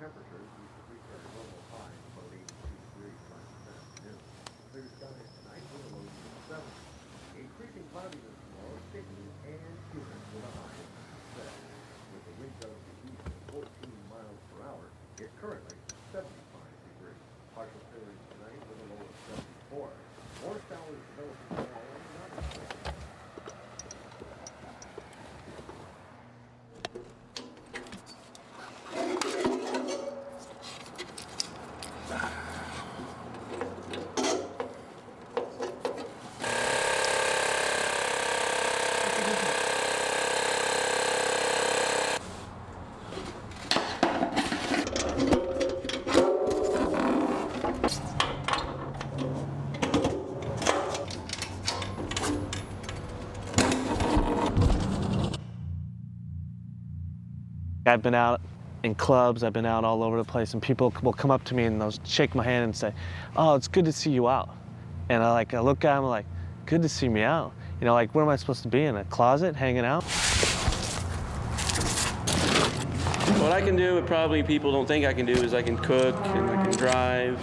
temperatures usually reach their normal high about 82 degrees by this afternoon. Clear skies tonight with a low of 70. Increasing cloudiness tomorrow, sticky and humid with a high of 7. With the winds out of the east at 14 miles per hour, it's currently 75 degrees. Partial clearings tonight with a low of 74. More showers developing tomorrow and not expected. I've been out in clubs, I've been out all over the place, and people will come up to me and they'll shake my hand and say, "Oh, it's good to see you out." And I look at them like, "Good to see me out." You know, like, where am I supposed to be, in a closet, hanging out? What I can do, what probably people don't think I can do, is I can cook and I can drive.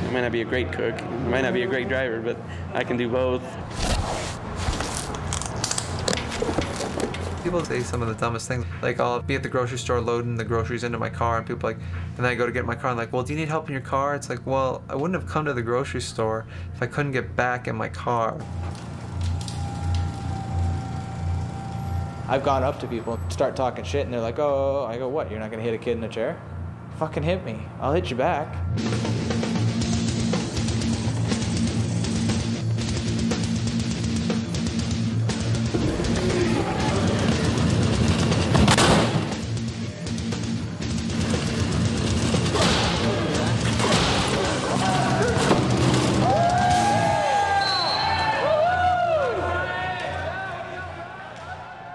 I might not be a great cook, I might not be a great driver, but I can do both. People say some of the dumbest things. Like, I'll be at the grocery store loading the groceries into my car, and people are like, and then I go to get in my car and like, "Well, do you need help in your car?" It's like, well, I wouldn't have come to the grocery store if I couldn't get back in my car. I've gone up to people, start talking shit, and they're like, "Oh," I go, "What, you're not gonna hit a kid in a chair? Fucking hit me, I'll hit you back."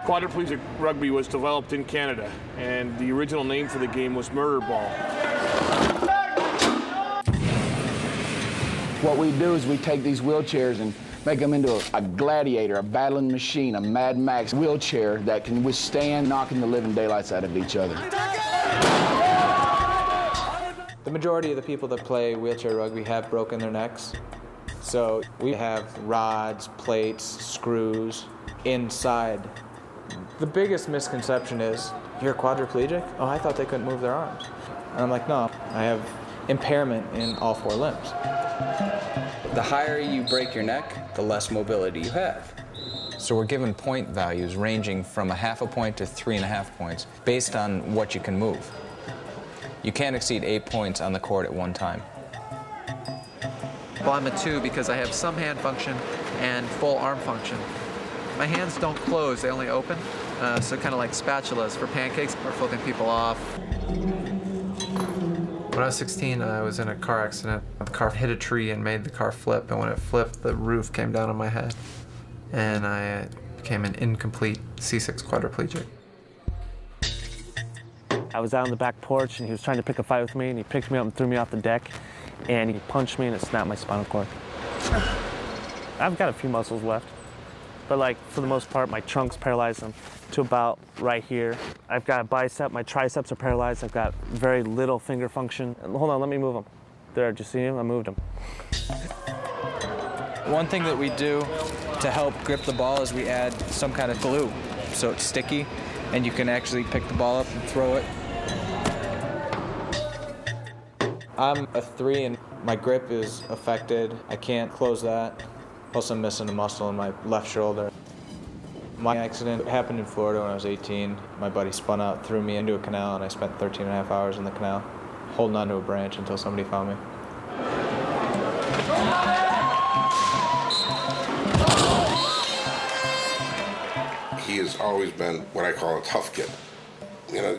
Quadriplegic rugby was developed in Canada, and the original name for the game was Murderball. What we do is we take these wheelchairs and make them into a gladiator, a battling machine, a Mad Max wheelchair that can withstand knocking the living daylights out of each other. The majority of the people that play wheelchair rugby have broken their necks. So we have rods, plates, screws inside. The biggest misconception is, "You're quadriplegic? Oh, I thought they couldn't move their arms." And I'm like, no, I have impairment in all 4 limbs. The higher you break your neck, the less mobility you have. So we're given point values ranging from 0.5 point to 3.5 points based on what you can move. You can't exceed 8 points on the court at one time. Well, I'm a 2 because I have some hand function and full arm function. My hands don't close, they only open. So kind of like spatulas for pancakes or flipping people off. When I was 16, I was in a car accident. The car hit a tree and made the car flip, and when it flipped, the roof came down on my head. And I became an incomplete C6 quadriplegic. I was out on the back porch and he was trying to pick a fight with me, and he picked me up and threw me off the deck, and he punched me and it snapped my spinal cord. I've got a few muscles left, but like, for the most part, my trunk's paralyzed to about right here. I've got a bicep, my triceps are paralyzed, I've got very little finger function. Hold on, let me move them. There, did you see him? I moved him. One thing that we do to help grip the ball is we add some kind of glue, so it's sticky, and you can actually pick the ball up and throw it. I'm a 3 and my grip is affected. I can't close that. Plus I'm missing a muscle in my left shoulder. My accident happened in Florida when I was 18. My buddy spun out, threw me into a canal, and I spent 13.5 hours in the canal, holding onto a branch until somebody found me. He has always been what I call a tough kid. You know,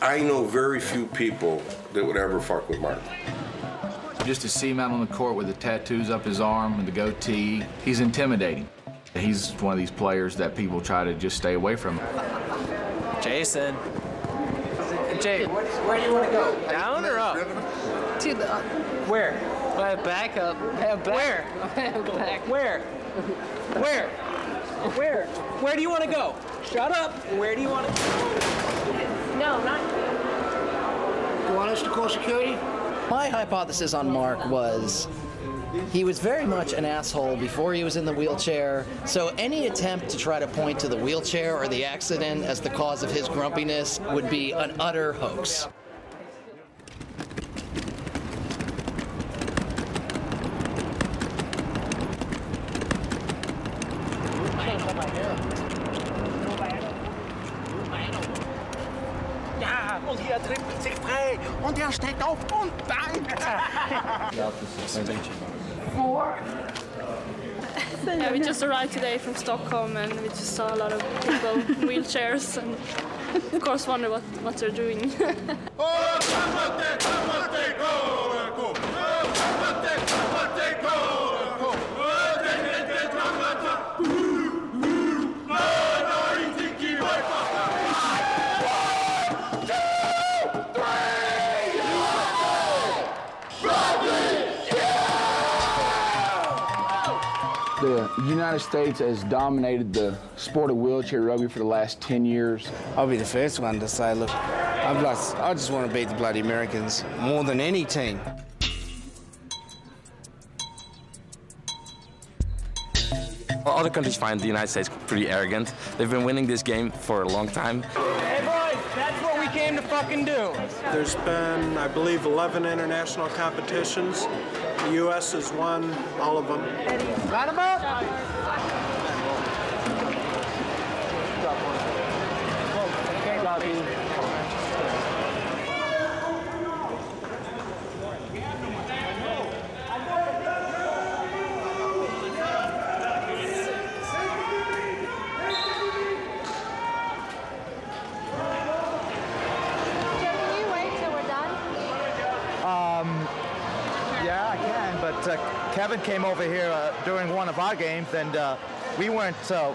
I know very few people that would ever fuck with Mark. Just to see him out on the court with the tattoos up his arm and the goatee, he's intimidating. He's one of these players that people try to just stay away from. Jason. Jay, where do you want to go? Down or up? To the Where? back up. Where? Back. Where? Where? Where? Where do you want to go? Shut up. Where do you want to go? No, not. obstacle security? My hypothesis on Mark was he was very much an asshole before he was in the wheelchair, so any attempt to try to point to the wheelchair or the accident as the cause of his grumpiness would be an utter hoax. Und hier dribbelt sich frei und er steigt auf und dankt. Yeah, we just arrived today from Stockholm and we just saw a lot of people in wheelchairs and of course wonder what they're doing. The United States has dominated the sport of wheelchair rugby for the last 10 years. I'll be the first one to say, look, I just want to beat the bloody Americans more than any team. Other countries find the United States pretty arrogant. They've been winning this game for a long time. Hey boys, that's what we came to fucking do. There's been, I believe, 11 international competitions. The U.S. has won all of them. Line 'em up! Yeah, I can, but Kevin came over here during one of our games, and we weren't, so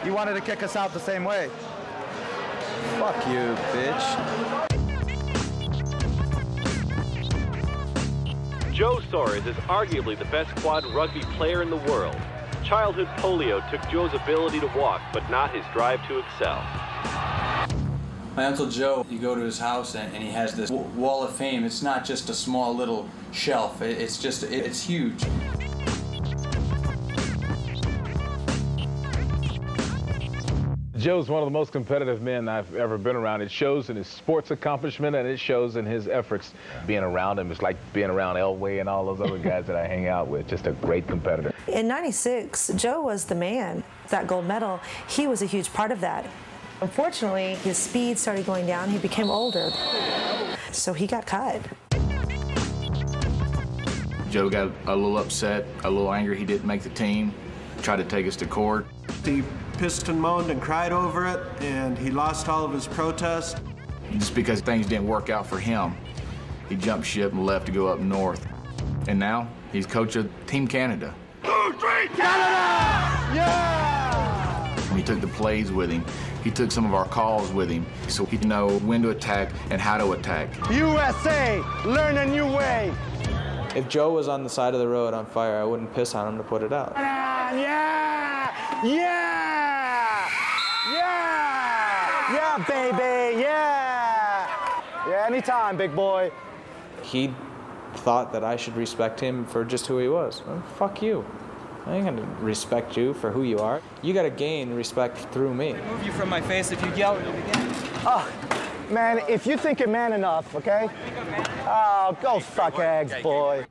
he wanted to kick us out the same way. Fuck you, bitch. Joe Soares is arguably the best quad rugby player in the world. Childhood polio took Joe's ability to walk, but not his drive to excel. My Uncle Joe, you go to his house and he has this wall of fame. It's not just a small little shelf. It's huge. Joe's one of the most competitive men I've ever been around. It shows in his sports accomplishment and it shows in his efforts. Being around him is like being around Elway and all those other guys that I hang out with. Just a great competitor. In '96, Joe was the man. That gold medal, he was a huge part of that. Unfortunately, his speed started going down. He became older, so he got cut. Joe got a little upset, a little angry he didn't make the team, tried to take us to court. He pissed and moaned and cried over it, and he lost all of his protest. Just because things didn't work out for him, he jumped ship and left to go up north. And now, he's coach of Team Canada. 2, 3, Canada! Yeah! He took the plays with him. He took some of our calls with him, so he'd know when to attack and how to attack. USA, learn a new way. If Joe was on the side of the road on fire, I wouldn't piss on him to put it out. Yeah! Yeah! Yeah! Yeah, baby, yeah! Yeah, anytime, big boy. He thought that I should respect him for just who he was. Well, fuck you. I ain't gonna respect you for who you are. You gotta gain respect through me. Move you from my face if you yell at it again. Oh, man, if you think you're man enough, okay? Oh, go suck eggs, boy.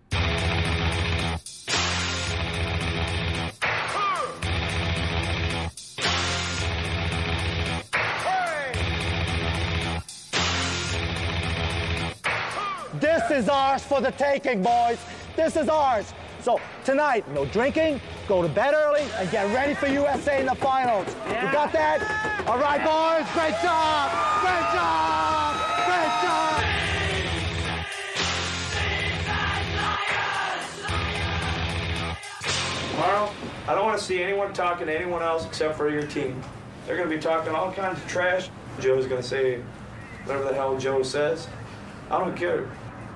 This is ours for the taking, boys. This is ours. So tonight, no drinking, go to bed early, and get ready for USA in the finals. Yeah. You got that? All right, boys, great job! Great job! Great job! Tomorrow, I don't want to see anyone talking to anyone else except for your team. They're going to be talking all kinds of trash. Joe's going to say whatever the hell Joe says. I don't care.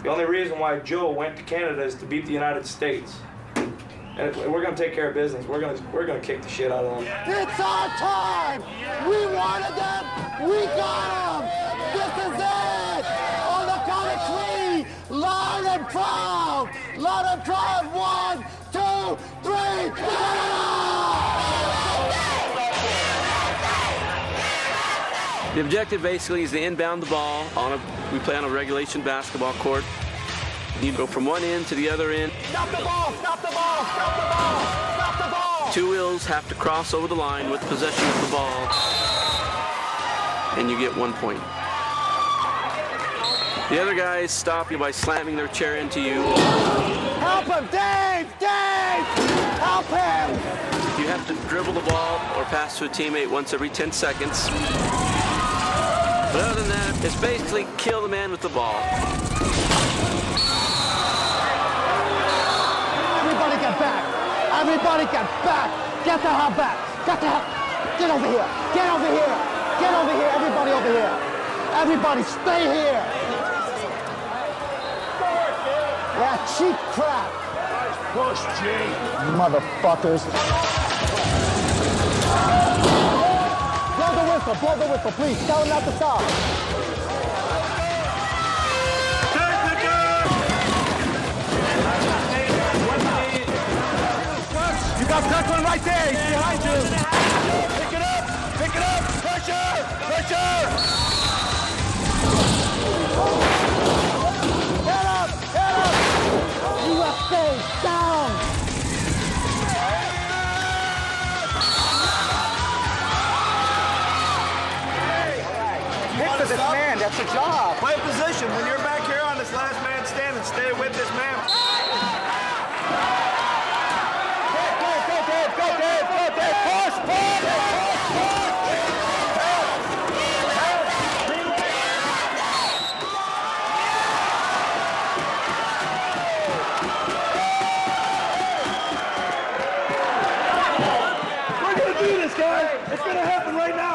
The only reason why Joe went to Canada is to beat the United States. And we're going to take care of business. We're going to kick the shit out of them. It's our time! We wanted them! We got them! This is it! On the count of 3! Let him try it. 1, 2, 3. The objective basically is to inbound the ball we play on a regulation basketball court. You go from one end to the other end. Stop the ball, stop the ball, stop the ball, stop the ball. Two wheels have to cross over the line with possession of the ball, and you get 1 point. The other guys stop you by slamming their chair into you. Help him, Dave! Dave! Help him! You have to dribble the ball or pass to a teammate once every 10 seconds. But other than that, it's basically kill the man with the ball. Everybody get back! Everybody get back! Get the hell back! Get the hell! Get over here! Get over here! Get over here! Everybody over here! Everybody stay here! Yeah, cheap crap! Push, G! Motherfuckers! Blow the whistle, please. Tell him not to stop. You got Kirkland right there. He's behind you. Pick it up. Pick it up. Pressure. Pressure. Get up. Get up. USA down. This man, that's a job. Play position. When you're back here on this last man standing, stay with this man. Go, Dave. Push, push. We're going to do this, guys. It's going to happen right now.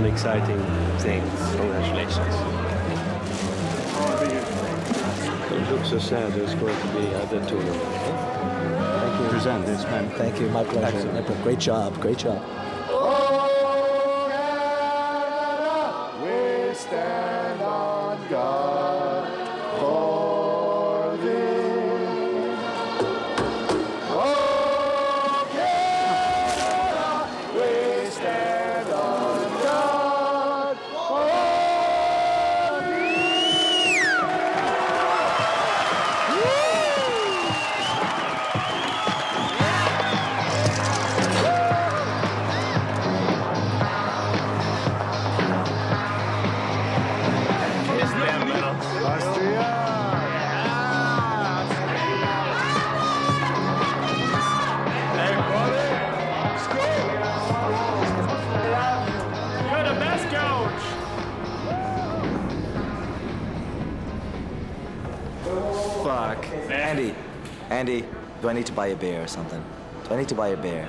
Exciting things. Congratulations. Don't look so sad. There's going to be other tournaments. Thank you. Present this, man. Thank you. My pleasure. Excellent. Great job. Great job. We stand on guard for thee. Oh, Canada, we stand on guard for thee. You're the best coach. Fuck. Andy, do I need to buy a beer or something? Do I need to buy a beer?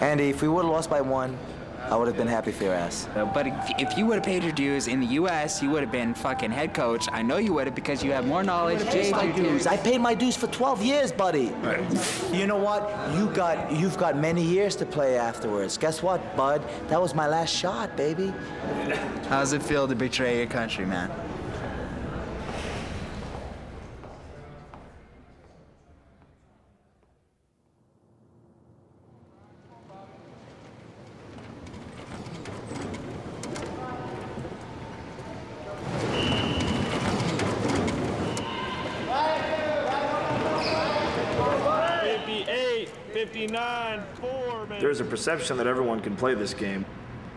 Andy, if we would have lost by 1, I would have been happy for your ass. But if you would have paid your dues in the U.S., you would have been fucking head coach. I know you would have because you have more knowledge. I paid my dues for 12 years, buddy. You know what? You've got many years to play afterwards. Guess what, bud? That was my last shot, baby. How's it feel to betray your country, man? 59-4, man. There's a perception that everyone can play this game.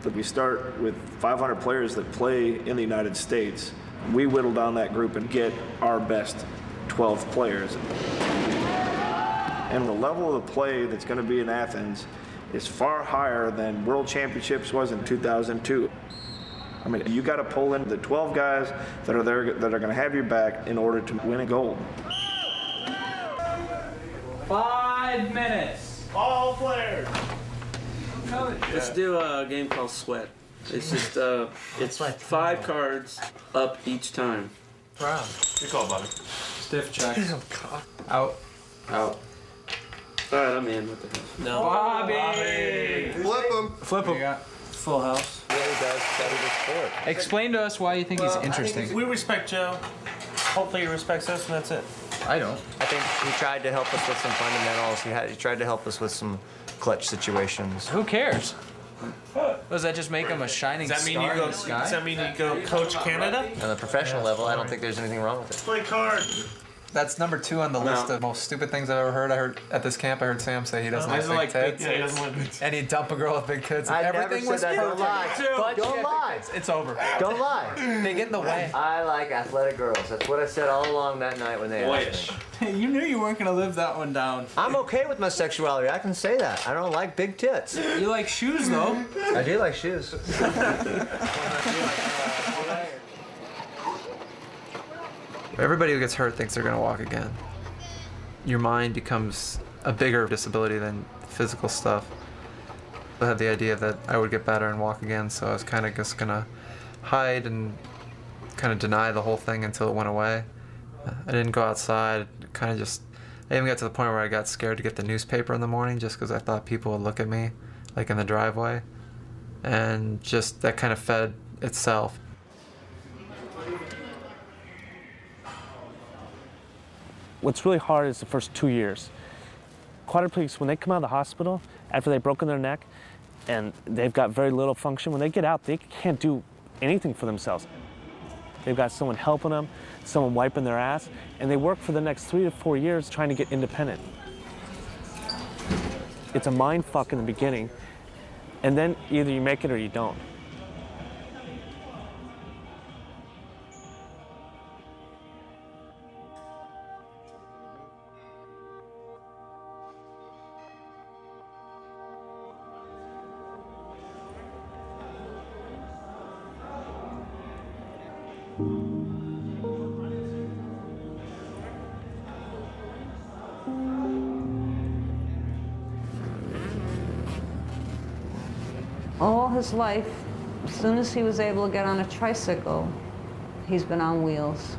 But we start with 500 players that play in the United States. We whittle down that group and get our best 12 players. And the level of the play that's going to be in Athens is far higher than World Championships was in 2002. I mean, you got to pull in the 12 guys that are there that are going to have your back in order to win a gold. 5 minutes. All players. Let's do a game called Sweat. It's just it's 5 cards up each time. Wow. Good call, Bobby. Stiff check. Out. Out. All right, I'm in. What the hell? No. Bobby. Flip him. Flip him. Full house. Really does study the sport. Explain to us why you think he's interesting. We respect Joe. Hopefully he respects us, and that's it. I don't. I think he tried to help us with some fundamentals. He tried to help us with some clutch situations. Who cares? Does that just make him a shining Does that mean star you go? in the sky? Does that mean you go coach Canada? On the professional level, I don't think there's anything wrong with it. Play cards. That's number 2 on the list of most stupid things I've ever heard. I heard at this camp, I heard Sam say he doesn't like big tits. Yeah, he doesn't like big tits. And he'd dump a girl with big tits. I Everything never was said that. Don't lie. But Don't lie. It's over. Don't lie. They get in the way. I like athletic girls. That's what I said all along that night when they asked me. You knew you weren't going to live that one down. I'm okay with my sexuality. I can say that. I don't like big tits. You like shoes, though. I do like shoes. Everybody who gets hurt thinks they're going to walk again. Your mind becomes a bigger disability than physical stuff. I had the idea that I would get better and walk again, so I was kind of just going to hide and kind of deny the whole thing until it went away. I didn't go outside, I even got to the point where I got scared to get the newspaper in the morning just because I thought people would look at me, like in the driveway. And just that kind of fed itself. What's really hard is the first 2 years. Quadriplegics, when they come out of the hospital, after they've broken their neck and they've got very little function, when they get out, they can't do anything for themselves. They've got someone helping them, someone wiping their ass, and they work for the next 3 to 4 years trying to get independent. It's a mind fuck in the beginning, and then either you make it or you don't. All his life, as soon as he was able to get on a tricycle, he's been on wheels.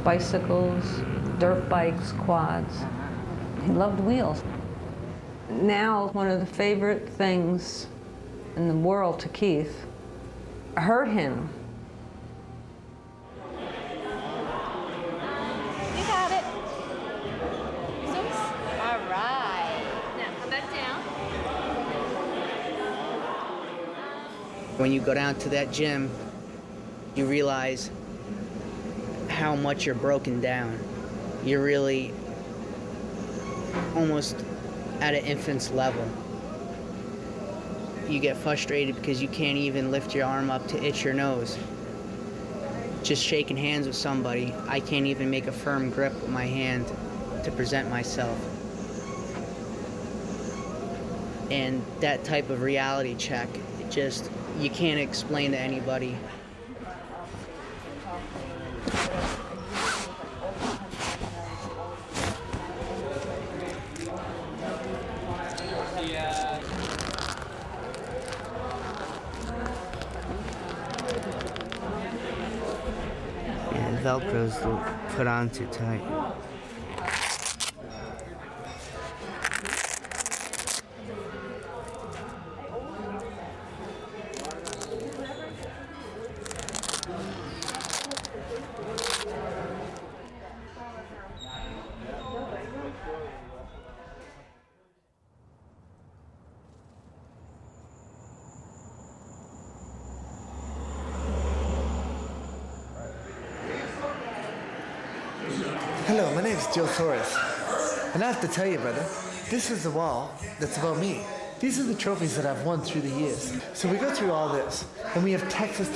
Bicycles, dirt bikes, quads. He loved wheels. Now, one of the favorite things in the world to Keith hurt him. You got it. All right. Now come back down. When you go down to that gym, you realize how much you're broken down. You're really almost at an infant's level. You get frustrated because you can't even lift your arm up to itch your nose. Just shaking hands with somebody, I can't even make a firm grip with my hand to present myself. And that type of reality check, you can't explain to anybody. Velcro's put on too tight. Hello, my name is Joe Torres. And I have to tell you, brother, this is the wall that's about me. These are the trophies that I've won through the years. So we go through all this, and we have Texas.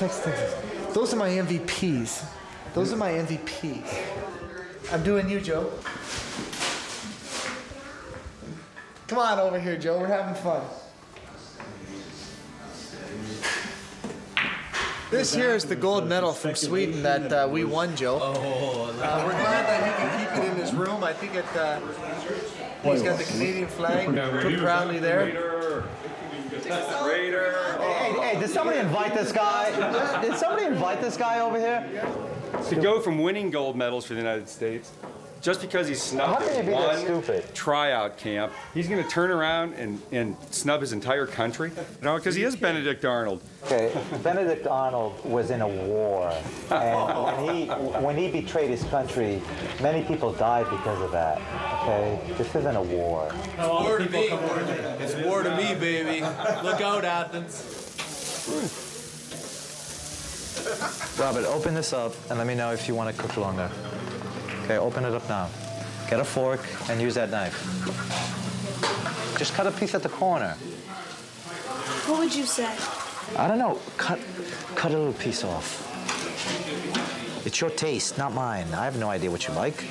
Those are my MVPs. Those are my MVPs. I'm doing you, Joe. Come on over here, Joe. We're having fun. This here is the gold medal from Sweden that we won, Joe. We're glad that he can keep it in his room. I think he's got the Canadian flag put proudly there. Hey, did somebody invite this guy? Did somebody invite this guy over here? To go from winning gold medals for the United States, just because he's snubbed at one tryout camp, he's going to turn around and snub his entire country? No, because he is Benedict Arnold. Okay, Benedict Arnold was in a war, and when he betrayed his country, many people died because of that. Okay, this isn't a war. War to me. It's war to me, baby. Look out, Athens. Robert, open this up and let me know if you want to cook longer. Okay, open it up now. Get a fork and use that knife. Just cut a piece at the corner. What would you say? I don't know. Cut a little piece off. It's your taste, not mine. I have no idea what you like.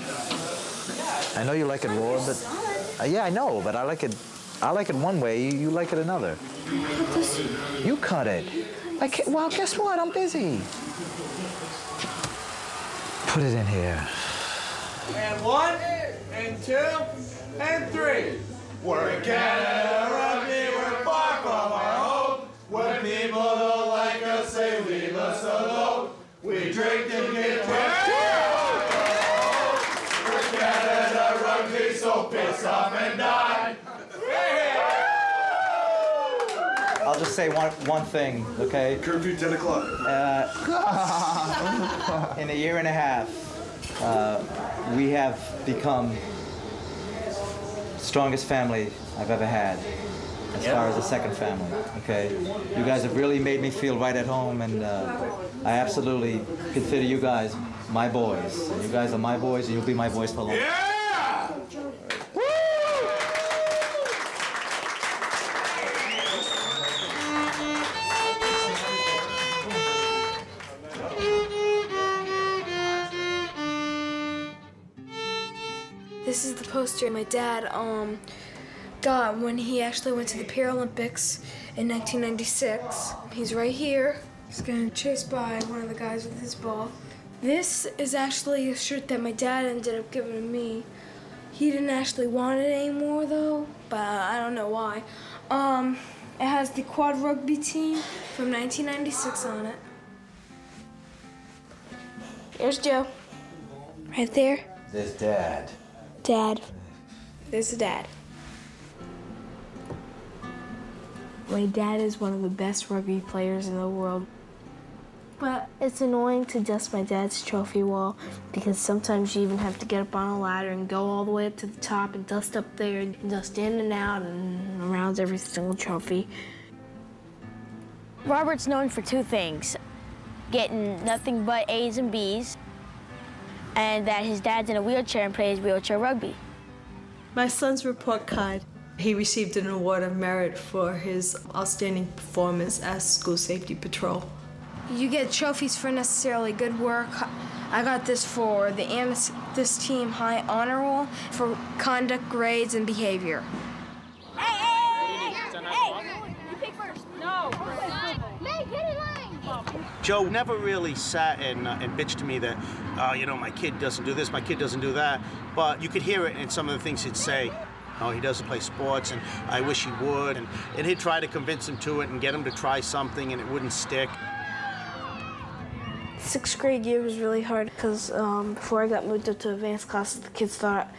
I know you like it raw, but yeah, I know, but I like it one way. You like it another. You cut it. Well, guess what? I'm busy. Put it in here. And 1, and 2, and 3. We're in Canada Rugby, we're far from our home. When people don't like us, they leave us alone. We drink and get drunk. We're Canada Rugby, so piss off and die. I'll just say one thing, okay? Curfew 10 o'clock. In a year and a half, we have become the strongest family I've ever had, as far as a second family, okay? You guys have really made me feel right at home, and I absolutely consider you guys my boys. And you guys are my boys, and you'll be my boys for long. Yeah! This is the poster my dad got when he actually went to the Paralympics in 1996. He's right here. He's getting chased by one of the guys with his ball. This is actually a shirt that my dad ended up giving to me. He didn't actually want it anymore though, but I don't know why. It has the quadrugby team from 1996 on it. There's Joe. Right there. There's Dad. Dad. There's the dad. My dad is one of the best rugby players in the world. But it's annoying to dust my dad's trophy wall because sometimes you even have to get up on a ladder and go all the way up to the top and dust up there and dust in and out and around every single trophy. Robert's known for two things, getting nothing but A's and B's, and that his dad's in a wheelchair and plays wheelchair rugby. My son's report card, he received an award of merit for his outstanding performance as school safety patrol. You get trophies for necessarily good work. I got this for this team high honor roll for conduct, grades, and behavior. Hey! You pick first. No. Make it in line. Joe never really sat and bitched to me that, you know, my kid doesn't do this, my kid doesn't do that. But you could hear it in some of the things he'd say. Oh, he doesn't play sports, and I wish he would. And he'd try to convince him to it and get him to try something, and it wouldn't stick. 6th grade year was really hard because before I got moved up to advanced classes, the kids thought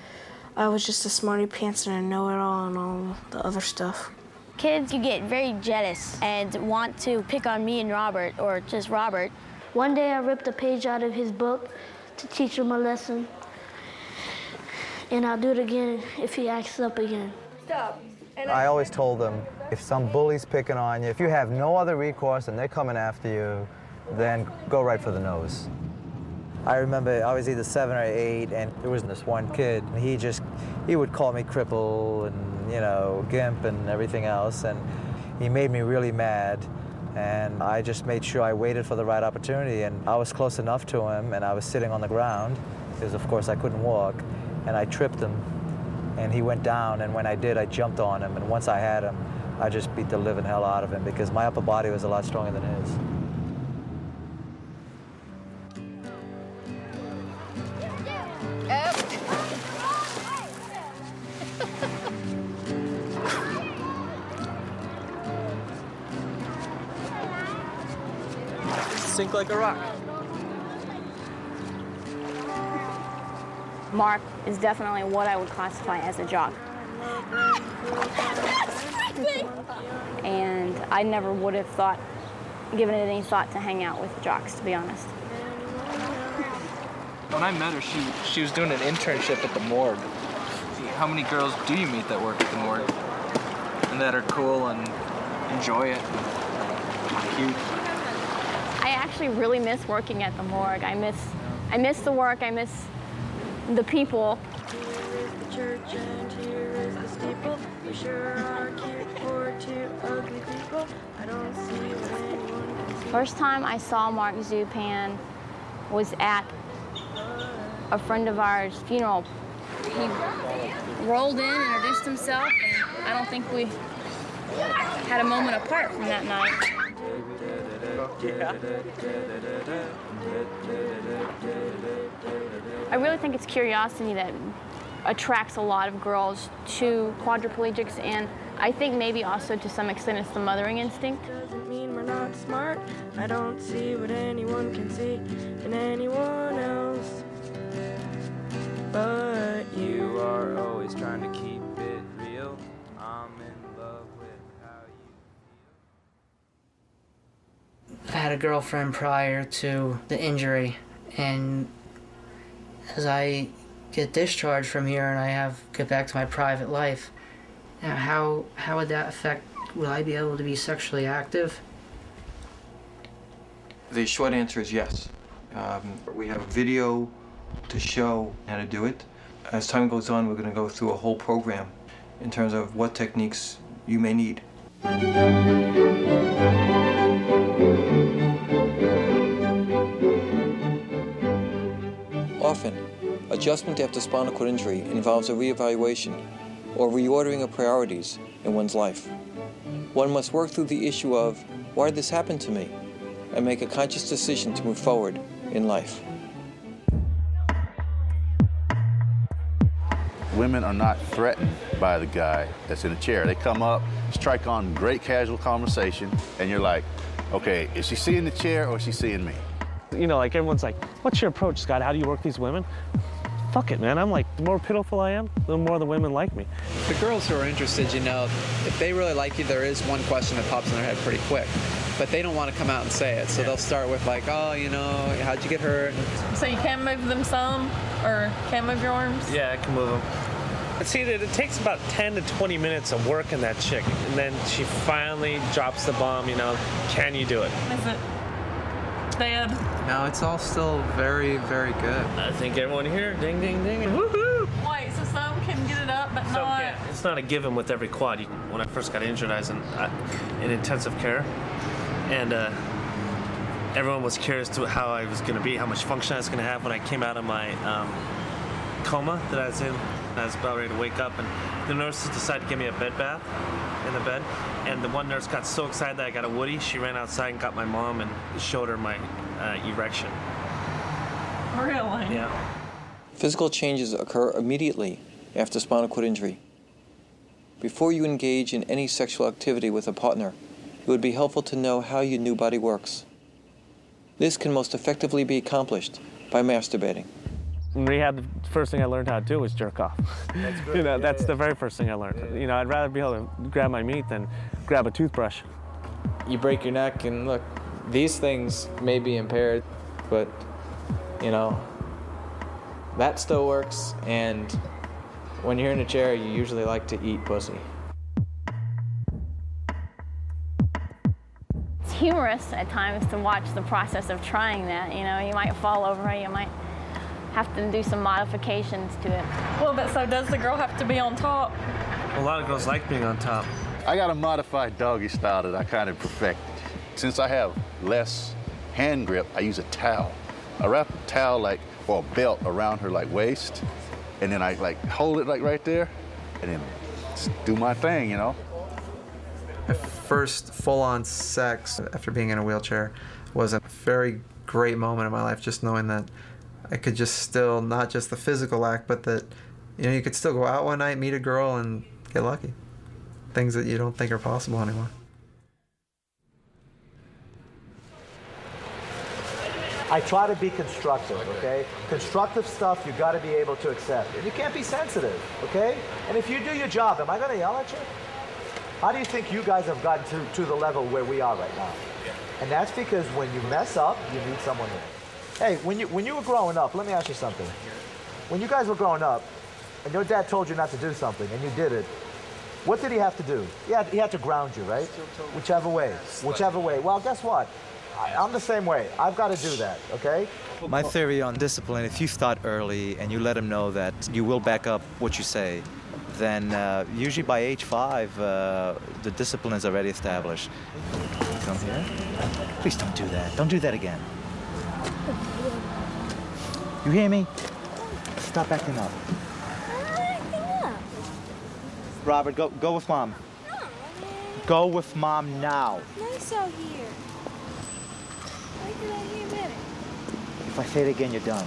I was just a smarty pants and a know-it-all and all the other stuff. Kids, you get very jealous and want to pick on me and Robert, or just Robert. One day I ripped a page out of his book to teach him a lesson. And I'll do it again if he acts up again. Stop. I always told them, if some bully's picking on you, if you have no other recourse and they're coming after you, then go right for the nose. I remember I was either 7 or 8, and there was this one kid, and he would call me cripple and, you know, gimp and everything else, and he made me really mad. And I just made sure I waited for the right opportunity, and I was close enough to him, and I was sitting on the ground, because of course I couldn't walk, and I tripped him, and he went down, and when I did, I jumped on him, and once I had him, I just beat the living hell out of him, because my upper body was a lot stronger than his. Sink like a rock. Mark is definitely what I would classify as a jock. And I never would have given it any thought to hang out with jocks, to be honest. When I met her, she was doing an internship at the morgue. How many girls do you meet that work at the morgue and that are cool and enjoy it, and cute? I actually really miss working at the morgue. I miss the work. I miss the people. Church and here is the steeple. We sure are cute for two ugly people. I don't see what anyone can see. First time I saw Mark Zupan was at a friend of ours' funeral. He rolled in, introduced himself, and I don't think we had a moment apart from that night. I really think it's curiosity that attracts a lot of girls to quadriplegics, and I think maybe also to some extent it's the mothering instinct. Doesn't mean we're not smart. I don't see what anyone can see in anyone else. But you are always trying to keep it real. I'm in love with how you I had a girlfriend prior to the injury, and as I get discharged from here and I get back to my private life, how would that affect, will I be able to be sexually active? The short answer is yes. We have a video to show how to do it. As time goes on, we're going to go through a whole program in terms of what techniques you may need. Often, adjustment after spinal cord injury involves a reevaluation or reordering of priorities in one's life. One must work through the issue of, why did this happen to me? And make a conscious decision to move forward in life. Women are not threatened by the guy that's in the chair. They come up, strike on great casual conversation, and you're like, okay, is she seeing the chair or is she seeing me? You know, like everyone's like, what's your approach, Scott? How do you work these women? Fuck it, man. I'm like, the more pitiful I am, the more the women like me. The girls who are interested, you know, if they really like you, there is one question that pops in their head pretty quick. But they don't want to come out and say it, so they'll start with like, oh, you know, how'd you get hurt? So you can move them some, or can't move your arms? Yeah, I can move them. See, it takes about 10 to 20 minutes of working that chick, and then she finally drops the bomb, you know, can you do it? Is it bad? No, it's all still very, very good. I think everyone here, ding, ding, ding, and woohoo! Wait, so some can get it up, but Some not... can't. It's not a given with every quad. When I first got injured, I was in intensive care, and everyone was curious to how I was going to be, how much function I was going to have when I came out of my coma that I was in. I was about ready to wake up, and the nurses decided to give me a bed bath in the bed, and the one nurse got so excited that I got a woody, she ran outside and got my mom and showed her my erection. Really? Yeah. Physical changes occur immediately after spinal cord injury. Before you engage in any sexual activity with a partner, it would be helpful to know how your new body works. This can most effectively be accomplished by masturbating. In rehab, the first thing I learned how to do was jerk off. That's good. You know, that's the very first thing I learned. You know, I'd rather be able to grab my meat than grab a toothbrush. You break your neck, and look, these things may be impaired, but, you know, that still works, and when you're in a chair, you usually like to eat pussy. humorous at times to watch the process of trying that. You know, you might fall over, you might have to do some modifications to it. Well, but so does the girl have to be on top? A lot of girls like being on top. I got a modified doggy style that I kind of perfected. Since I have less hand grip, I use a towel. I wrap a towel or a belt around her waist, and then I hold it right there, and then just do my thing, you know? My first full-on sex after being in a wheelchair was a very great moment in my life, just knowing that I could just still, not just the physical act, but that, you know, you could still go out one night, meet a girl, and get lucky. Things that you don't think are possible anymore. I try to be constructive, okay? Constructive stuff you got to be able to accept. And you can't be sensitive, okay? And if you do your job, am I going to yell at you? How do you think you guys have gotten to the level where we are right now? And that's because when you mess up, you need someone new. Hey, when you were growing up, let me ask you something. When you guys were growing up, and your dad told you not to do something, and you did it, what did he have to do? He had to ground you, right? Whichever way. Whichever way. Well, guess what? I'm the same way. I've got to do that, okay? My theory on discipline, if you start early and you let them know that you will back up what you say, then usually by age 5, the discipline is already established. Come here. Please don't do that. Don't do that again. You hear me? Stop acting up. Robert, go with Mom. No, Go with Mom now. nice out here. Why did I hear better? If I say it again, you're done.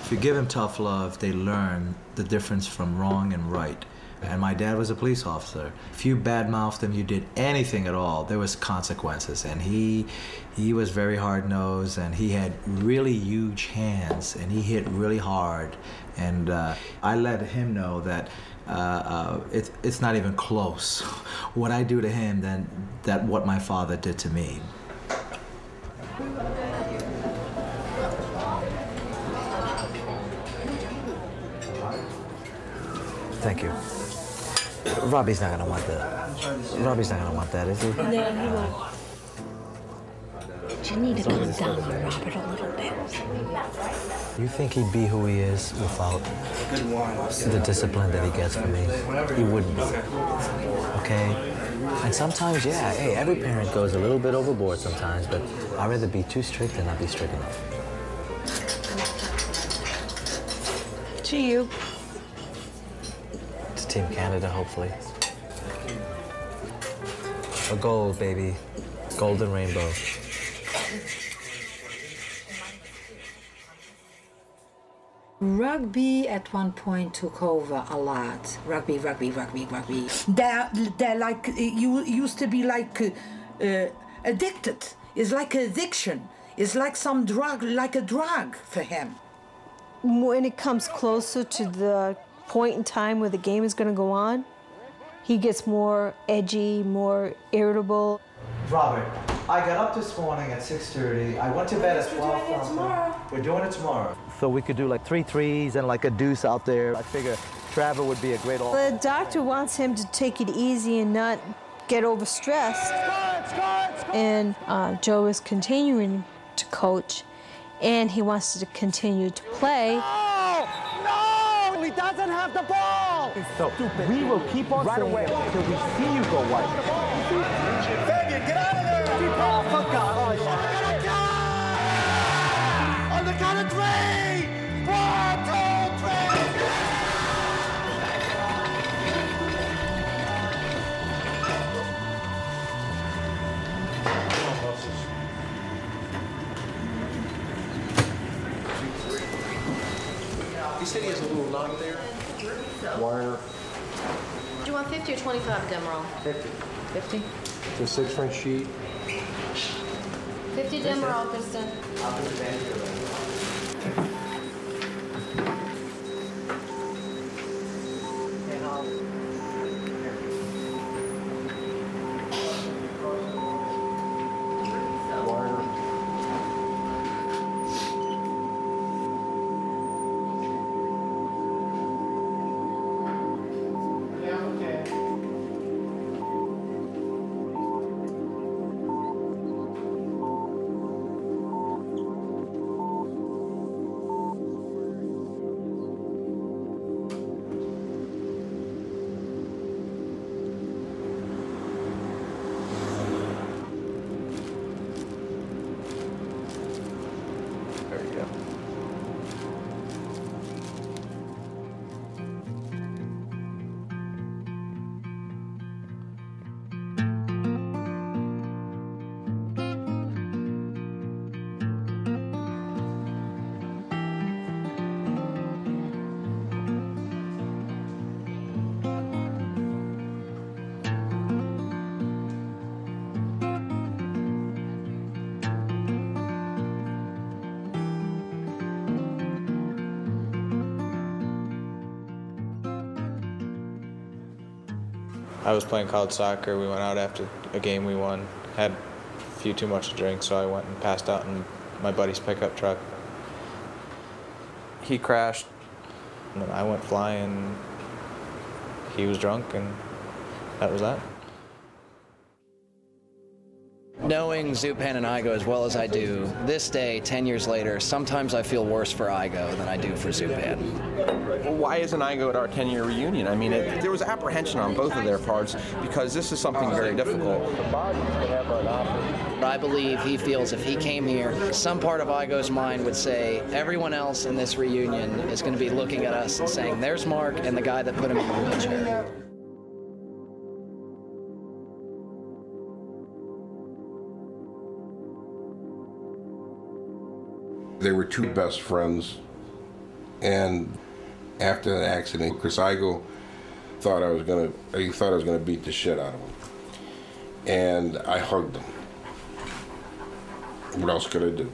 If you give them tough love, they learn the difference from wrong and right. And my dad was a police officer. If you badmouthed him, you did anything at all, there was consequences. And he was very hard-nosed, and he had really huge hands, and he hit really hard. And I let him know that it's not even close what I do to him than what my father did to me. Thank you. Robbie's not gonna want that. Robbie's not gonna want that, is he? No, he won't. You need to calm down on Robert a little bit. You think he'd be who he is without the discipline that he gets from me? He wouldn't be. Okay? And sometimes, yeah, hey, every parent goes a little bit overboard sometimes, but I'd rather be too strict than not be strict enough. To you. It's Team Canada, hopefully. A gold, baby. Golden rainbow. Rugby at one point took over a lot. Rugby. They're like, you used to be like addicted. It's like an addiction. It's like some drug, like a drug for him. When it comes closer to the point in time where the game is going to go on, he gets more edgy, more irritable. Robert, I got up this morning at 6:30. I went to bed at 12. We're doing it tomorrow. We're doing it tomorrow. So we could do like 3 threes and like a deuce out there. I figure Trevor would be a great all. The doctor wants him to take it easy and not get overstressed. And Joe is continuing to coach, and he wants to continue to play. No! He doesn't have the ball! So we will keep on right away until we see you go white. Fabian, get out of there! Oh, for God. On the count of 3! 1, 2, 3! He said he has a little knock there. Wire. Do you want 50 or 25 dim roll? 50. 50? It's a 6-inch sheet. 50 dim roll, Kristen. I was playing college soccer. We went out after a game we won. Had a few too much to drink, so I went and passed out in my buddy's pickup truck. He crashed, and then I went flying. He was drunk, and that was that. Knowing Zupan and Igo as well as I do, this day, 10 years later, sometimes I feel worse for Igo than I do for Zupan. Why isn't Igo at our 10-year reunion? I mean, there was apprehension on both of their parts because this is something very difficult. I believe he feels if he came here, some part of Igo's mind would say, everyone else in this reunion is going to be looking at us and saying, there's Mark and the guy that put him in the wheelchair. They were two best friends, and after that accident, Chris Igo thought I was gonna beat the shit out of him, and I hugged him. What else could I do?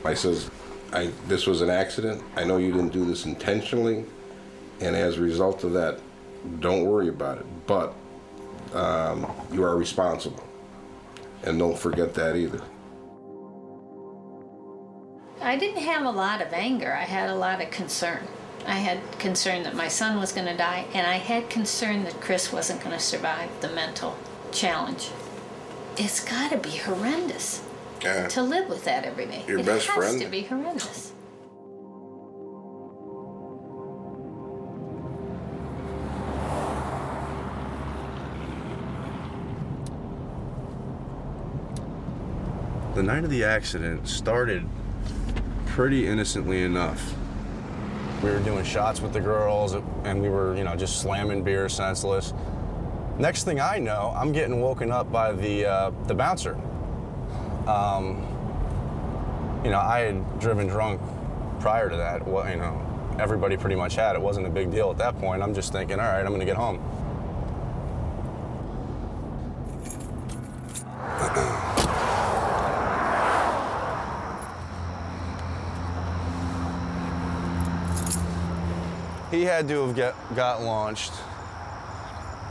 I says, this was an accident. I know you didn't do this intentionally, and as a result of that, don't worry about it. But you are responsible, and don't forget that either. I didn't have a lot of anger. I had a lot of concern. I had concern that my son was going to die, and I had concern that Chris wasn't going to survive the mental challenge. It's got to be horrendous to live with that every day. Your best friend? It has to be horrendous. The night of the accident started pretty innocently enough. We were doing shots with the girls, and we were, just slamming beer senseless. Next thing I know, I'm getting woken up by the bouncer. I had driven drunk prior to that. Well, everybody pretty much had. It wasn't a big deal at that point. I'm just thinking, all right, I'm gonna get home. He had to have got launched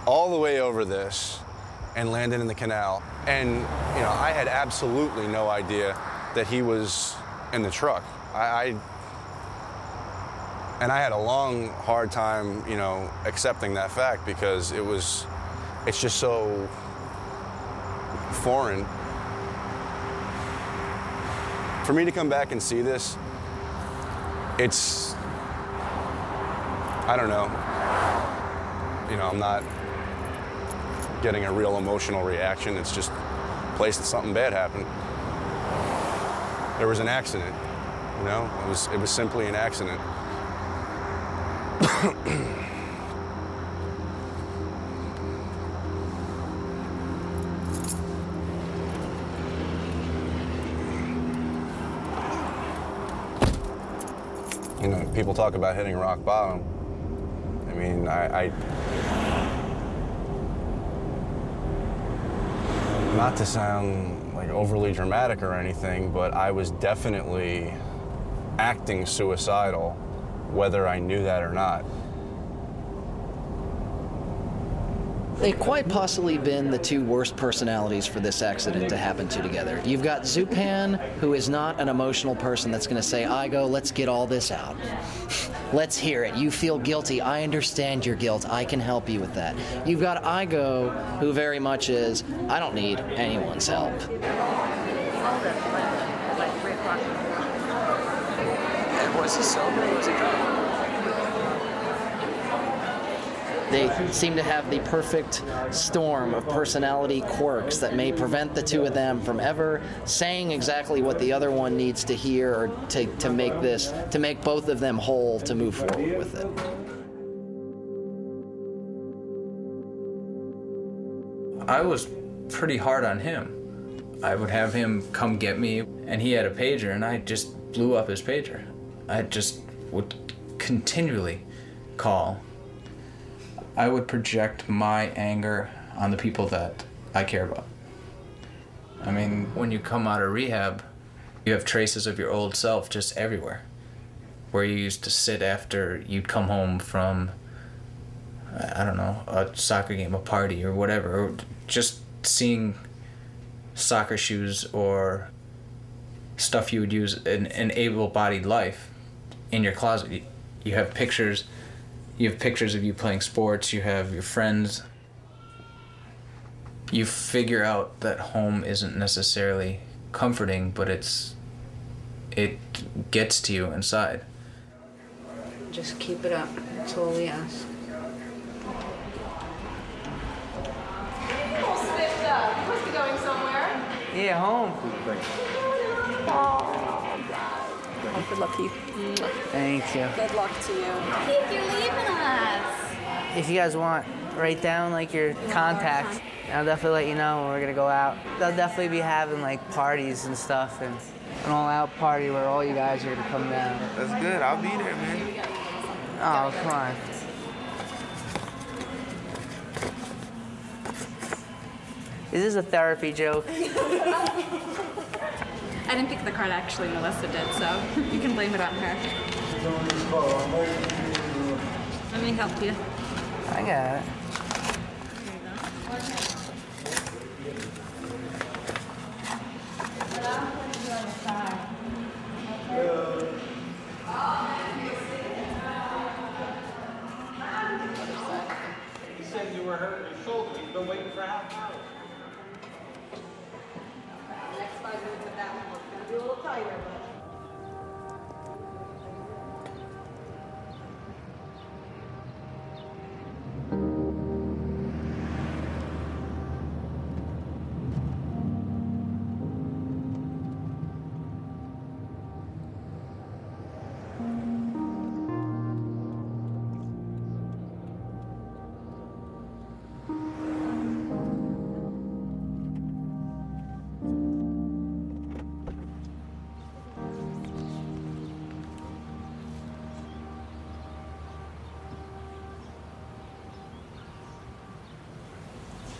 all the way over this and landed in the canal. And, I had absolutely no idea that he was in the truck. And I had a long, hard time, accepting that fact because it's just so foreign. For me to come back and see this, I don't know. I'm not getting a real emotional reaction. It's just a place that something bad happened. There was an accident, It was simply an accident. People talk about hitting rock bottom. I mean, not to sound like overly dramatic or anything, but I was definitely acting suicidal, whether I knew that or not. They quite possibly been the two worst personalities for this accident to happen to together. You've got Zupan, who is not an emotional person that's going to say, Igo, let's get all this out. Let's hear it. You feel guilty. I understand your guilt. I can help you with that. You've got Igo, who very much is, I don't need anyone's help. And was he sober or was he drunk? They seem to have the perfect storm of personality quirks that may prevent the two of them from ever saying exactly what the other one needs to hear or to make both of them whole to move forward with it. I was pretty hard on him. I would have him come get me, and he had a pager, and I just blew up his pager. I just would continually call. I would project my anger on the people that I care about. I mean, when you come out of rehab, you have traces of your old self just everywhere. Where you used to sit after you'd come home from I don't know, a soccer game, a party, or whatever, or just seeing soccer shoes or stuff you would use in an able-bodied life in your closet. You have pictures. You have pictures of you playing sports. You have your friends. You figure out that home isn't necessarily comforting, but it gets to you inside. Just keep it up. That's all we ask. You must be going somewhere. Yeah, home. Oh, good luck to you. Thank you. Good luck to you. Keith, you're leaving us. If you guys want, write down like your contacts. I'll definitely let you know when we're gonna go out. They'll definitely be having like parties and stuff, and an all-out party where all you guys are gonna come down. That's good. I'll be there, man. Oh, come on. Is this a therapy joke? I didn't pick the card, actually. Melissa did, so you can blame it on her. Let me help you. I got it. You said you were hurting your shoulder. You've been waiting for half an hour. Next 5 minutes of that one. It's gonna be a little tighter, but.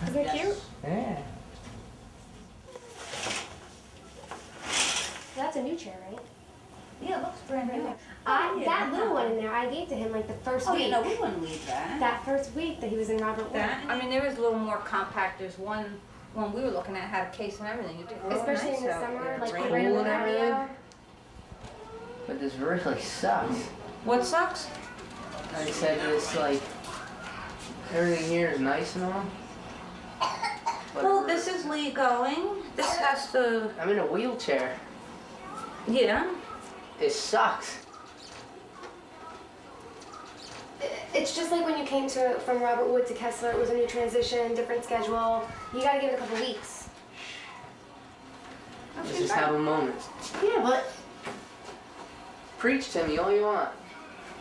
Isn't it cute? Yeah. That's a new chair, right? Yeah, it looks brand new. That little one in there, I gave to him like the first week. Oh, yeah, no, we wouldn't leave that. That first week that he was in Robert Wood. I mean, there was a little more compact. There's one we were looking at had a case and everything. It did look Especially nice in the out summer, there. like Rain. right in the patio. But this really sucks. What sucks? I said this, like, everything here is nice and all. Well, this is Lee going. This has to. I'm in a wheelchair. Yeah. This sucks. It's just like when you came from Robert Wood to Kessler, it was a new transition, different schedule. You gotta give it a couple weeks. Let's just have a moment. Yeah, but Preach to me all you want.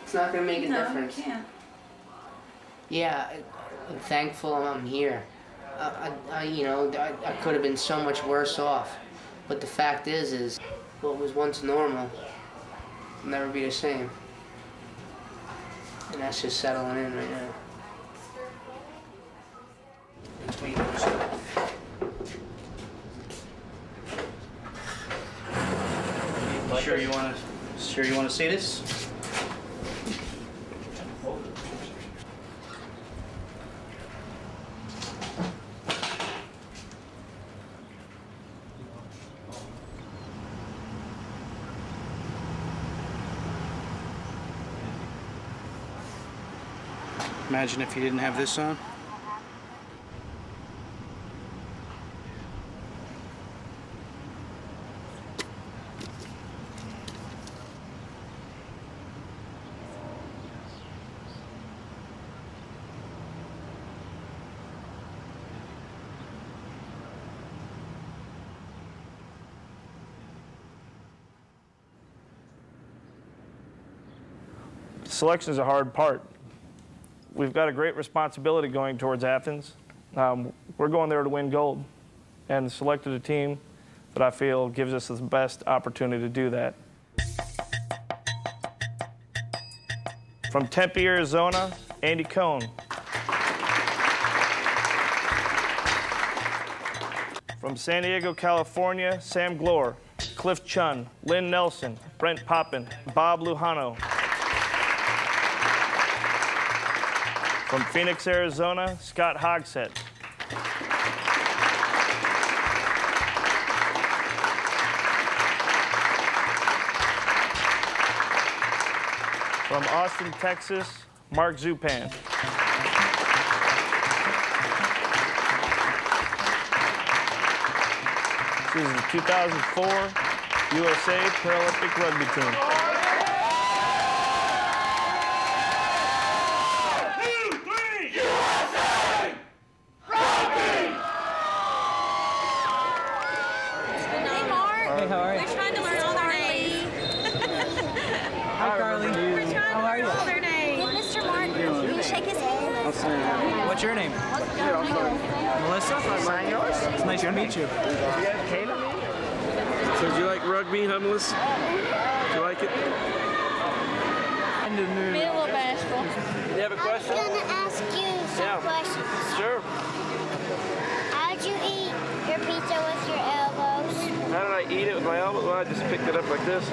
It's not gonna make a difference. No, you can't. Yeah, I'm thankful I'm here. You know, I could have been so much worse off. But the fact is what was once normal will never be the same. And that's just settling in right now. Sure you want to see this? Imagine if you didn't have this on. Selection is a hard part. We've got a great responsibility going towards Athens. We're going there to win gold, and selected a team that I feel gives us the best opportunity to do that. From Tempe, Arizona, Andy Cohn. From San Diego, California, Sam Glore, Cliff Chun, Lynn Nelson, Brent Poppin, Bob Lujano. From Phoenix, Arizona, Scott Hogsett. From Austin, Texas, Mark Zupan. This is the 2004 USA Paralympic Rugby Team. What's your name? Melissa? Sign yours? It's nice to meet you. So do you like rugby, huh, Melissa? Do you like it? Be a little bashful. You have a question? I'm going to ask you some questions. Sure. How'd you eat your pizza with your elbows? How did I eat it with my elbow? Well, I just picked it up like this.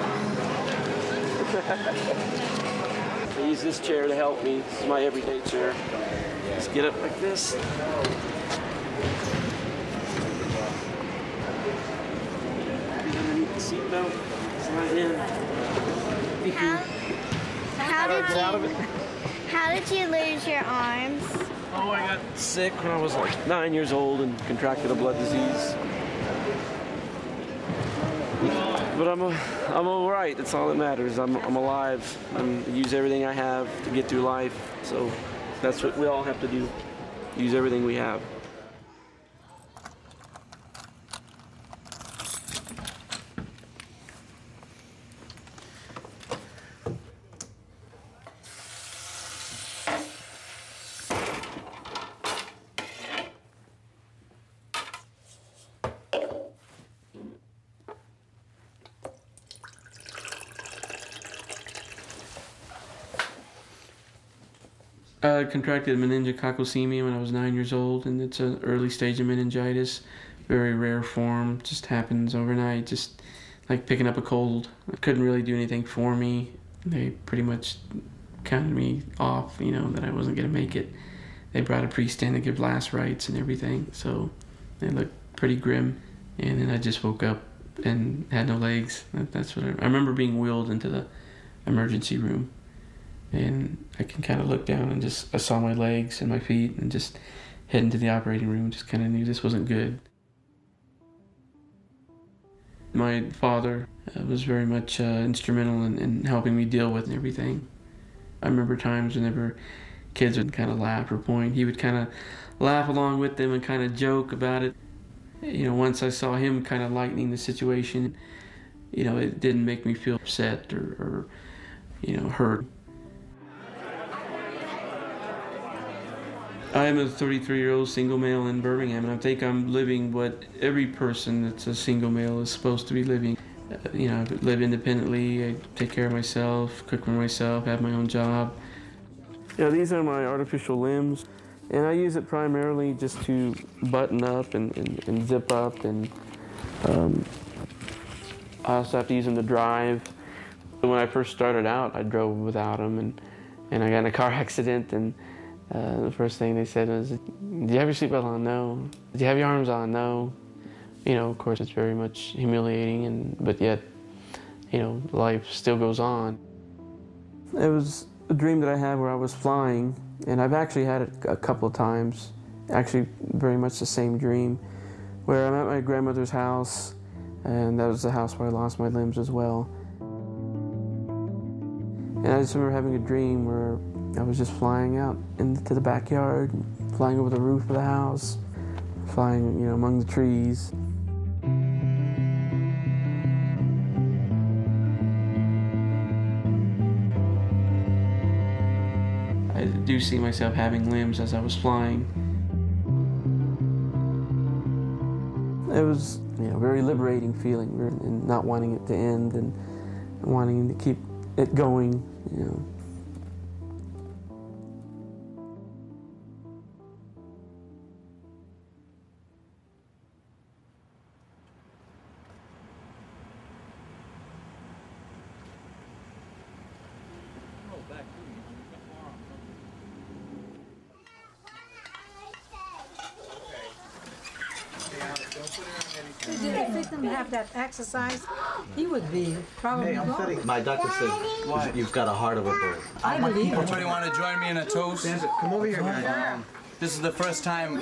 I use this chair to help me. This is my everyday chair. Just get up like this. Underneath the seatbelt. Slide in. How did you lose your arms? Oh, I got sick when I was like 9 years old and contracted a blood disease. But I'm all right. That's all that matters. I'm alive. I use everything I have to get through life. So that's what we all have to do. Use everything we have. I contracted meningococcosemia when I was 9 years old, and it's an early stage of meningitis, very rare form, just happens overnight, just like picking up a cold. It couldn't really do anything for me. They pretty much counted me off, you know, that I wasn't going to make it. They brought a priest in to give last rites and everything, so they looked pretty grim. And then I just woke up and had no legs. That's what I remember being wheeled into the emergency room. And I can kind of look down and I saw my legs and my feet and just heading to the operating room, just kind of knew this wasn't good. My father was very much instrumental in helping me deal with everything. I remember times whenever kids would kind of laugh or point, he would kind of laugh along with them and kind of joke about it. You know, once I saw him kind of lightening the situation, you know, it didn't make me feel upset or you know, hurt. I'm a 33-year-old single male in Birmingham, and I think I'm living what every person that's a single male is supposed to be living. You know, I live independently, I take care of myself, cook for myself, have my own job. Yeah, these are my artificial limbs, and I use it primarily just to button up and zip up, and I also have to use them to drive. When I first started out, I drove without them, and I got in a car accident, and the first thing they said was, "Do you have your seatbelt on?" "No." "Do you have your arms on?" "No." You know, of course, it's very much humiliating, but yet, you know, life still goes on. It was a dream that I had where I was flying, and I've actually had it a couple of times, actually very much the same dream, where I'm at my grandmother's house, and that was the house where I lost my limbs as well. And I just remember having a dream where I was just flying out into the backyard, flying over the roof of the house, flying, you know, among the trees. I do see myself having limbs as I was flying. It was, you know, a very liberating feeling, and not wanting it to end and wanting to keep it going, you know. Did the victim have that exercise? He would be probably gone. My doctor said you've got a heart of a bull. I believe it. Anybody want to join me in a toast? Come over here, guys. This is the first time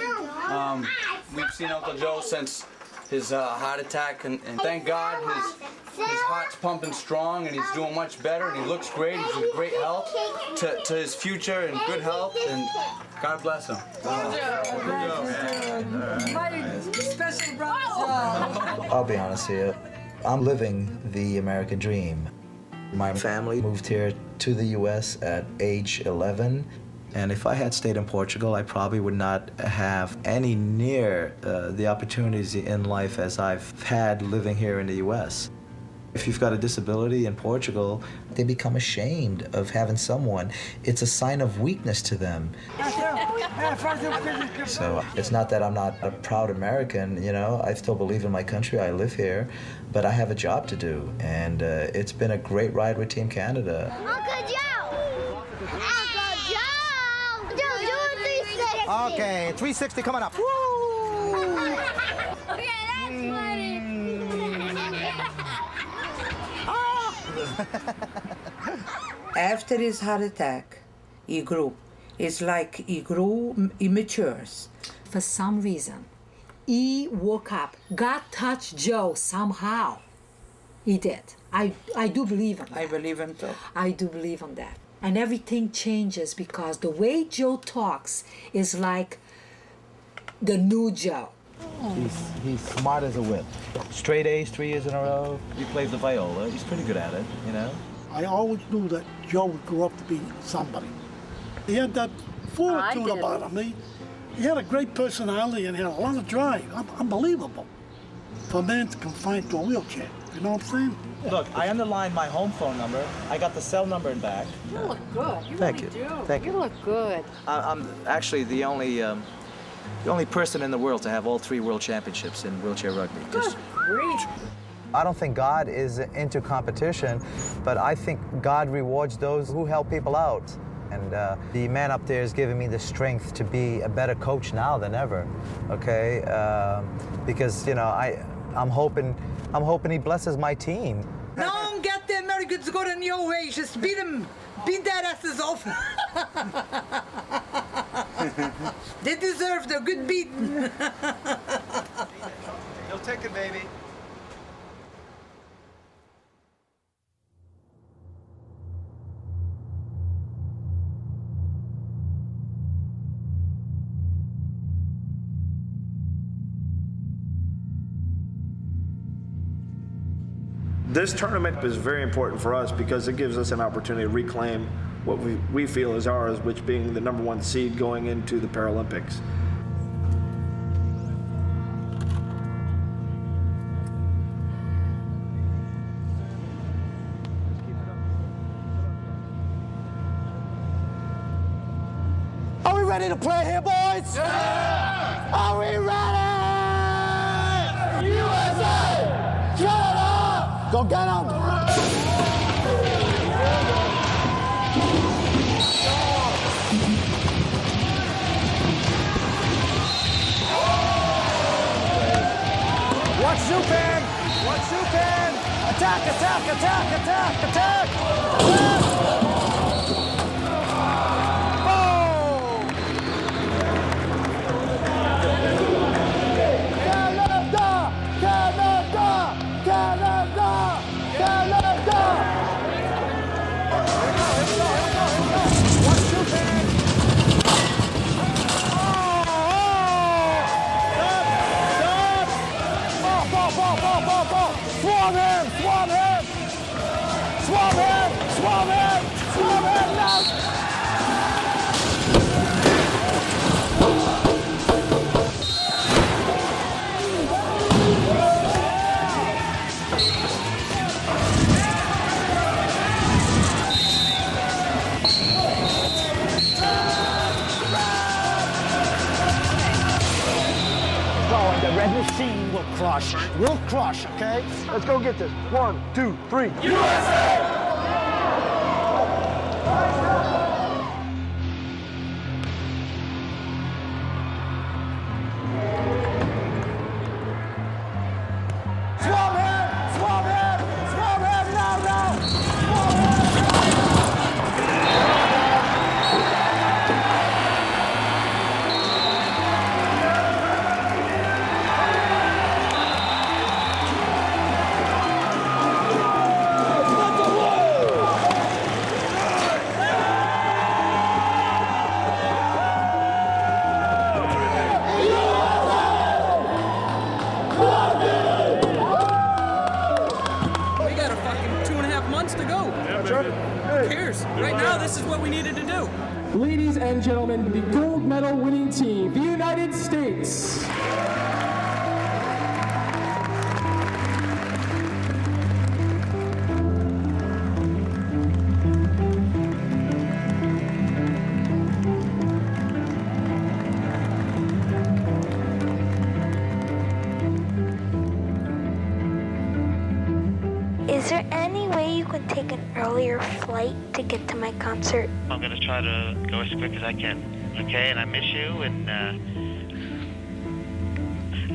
we've seen Uncle Joe since his heart attack, and thank God his heart's pumping strong, and he's doing much better, and he looks great. He's in great health to his future and good health, and God bless him. My special brother Joe. I'll be honest here. I'm living the American dream. My family moved here to the U.S. at age 11. And if I had stayed in Portugal, I probably would not have any near the opportunities in life as I've had living here in the U.S. If you've got a disability in Portugal, they become ashamed of having someone. It's a sign of weakness to them. So it's not that I'm not a proud American, you know, I still believe in my country, I live here, but I have a job to do, and it's been a great ride with Team Canada. Uncle Joe! Uncle Joe! Do 360! Okay, 360 coming up. Woo! Okay, that's funny. After his heart attack, he grew. It's like he grew, he matures. For some reason, he woke up. God touched Joe somehow. He did. I do believe in that. I believe him too. I do believe in that. And everything changes because the way Joe talks is like the new Joe. He's smart as a whip. Straight A's 3 years in a row. He plays the viola. He's pretty good at it, you know. I always knew that Joe would grow up to be somebody. He had that fortitude about him. He had a great personality and he had a lot of drive. Unbelievable. For a man to confine to a wheelchair, you know what I'm saying? Look, I underlined my home phone number. I got the cell number in back. You look good. You Thank really you. do. Thank you. You look good. I'm actually the only person in the world to have all 3 world championships in wheelchair rugby. Good grief. I don't think God is into competition, but I think God rewards those who help people out. And the man up there is giving me the strength to be a better coach now than ever, okay? Because, you know, I'm hoping he blesses my team. Don't get the Americans going your way. Just beat them. Beat their asses off. They deserve the good beating. No ticket, baby. This tournament is very important for us because it gives us an opportunity to reclaim what we feel is ours, which being the #1 seed going into the Paralympics. Are we ready to play here, boys? Yeah! Are we ready? USA! Canada! Go get him! Watch Zupan! Watch Zupan! Attack, attack, attack, attack, attack! Attack! Swab him! Swab him! Swab him! Swab him! Swab him now! The red machine will crush. We'll crush, okay? Let's go get this. 1, 2, 3. USA! gentlemen, the gold medal winning team, the United States. Is there any way you can take an earlier flight to get to my concert? I'm going to try to go as quick as I can. Okay, and I miss you, and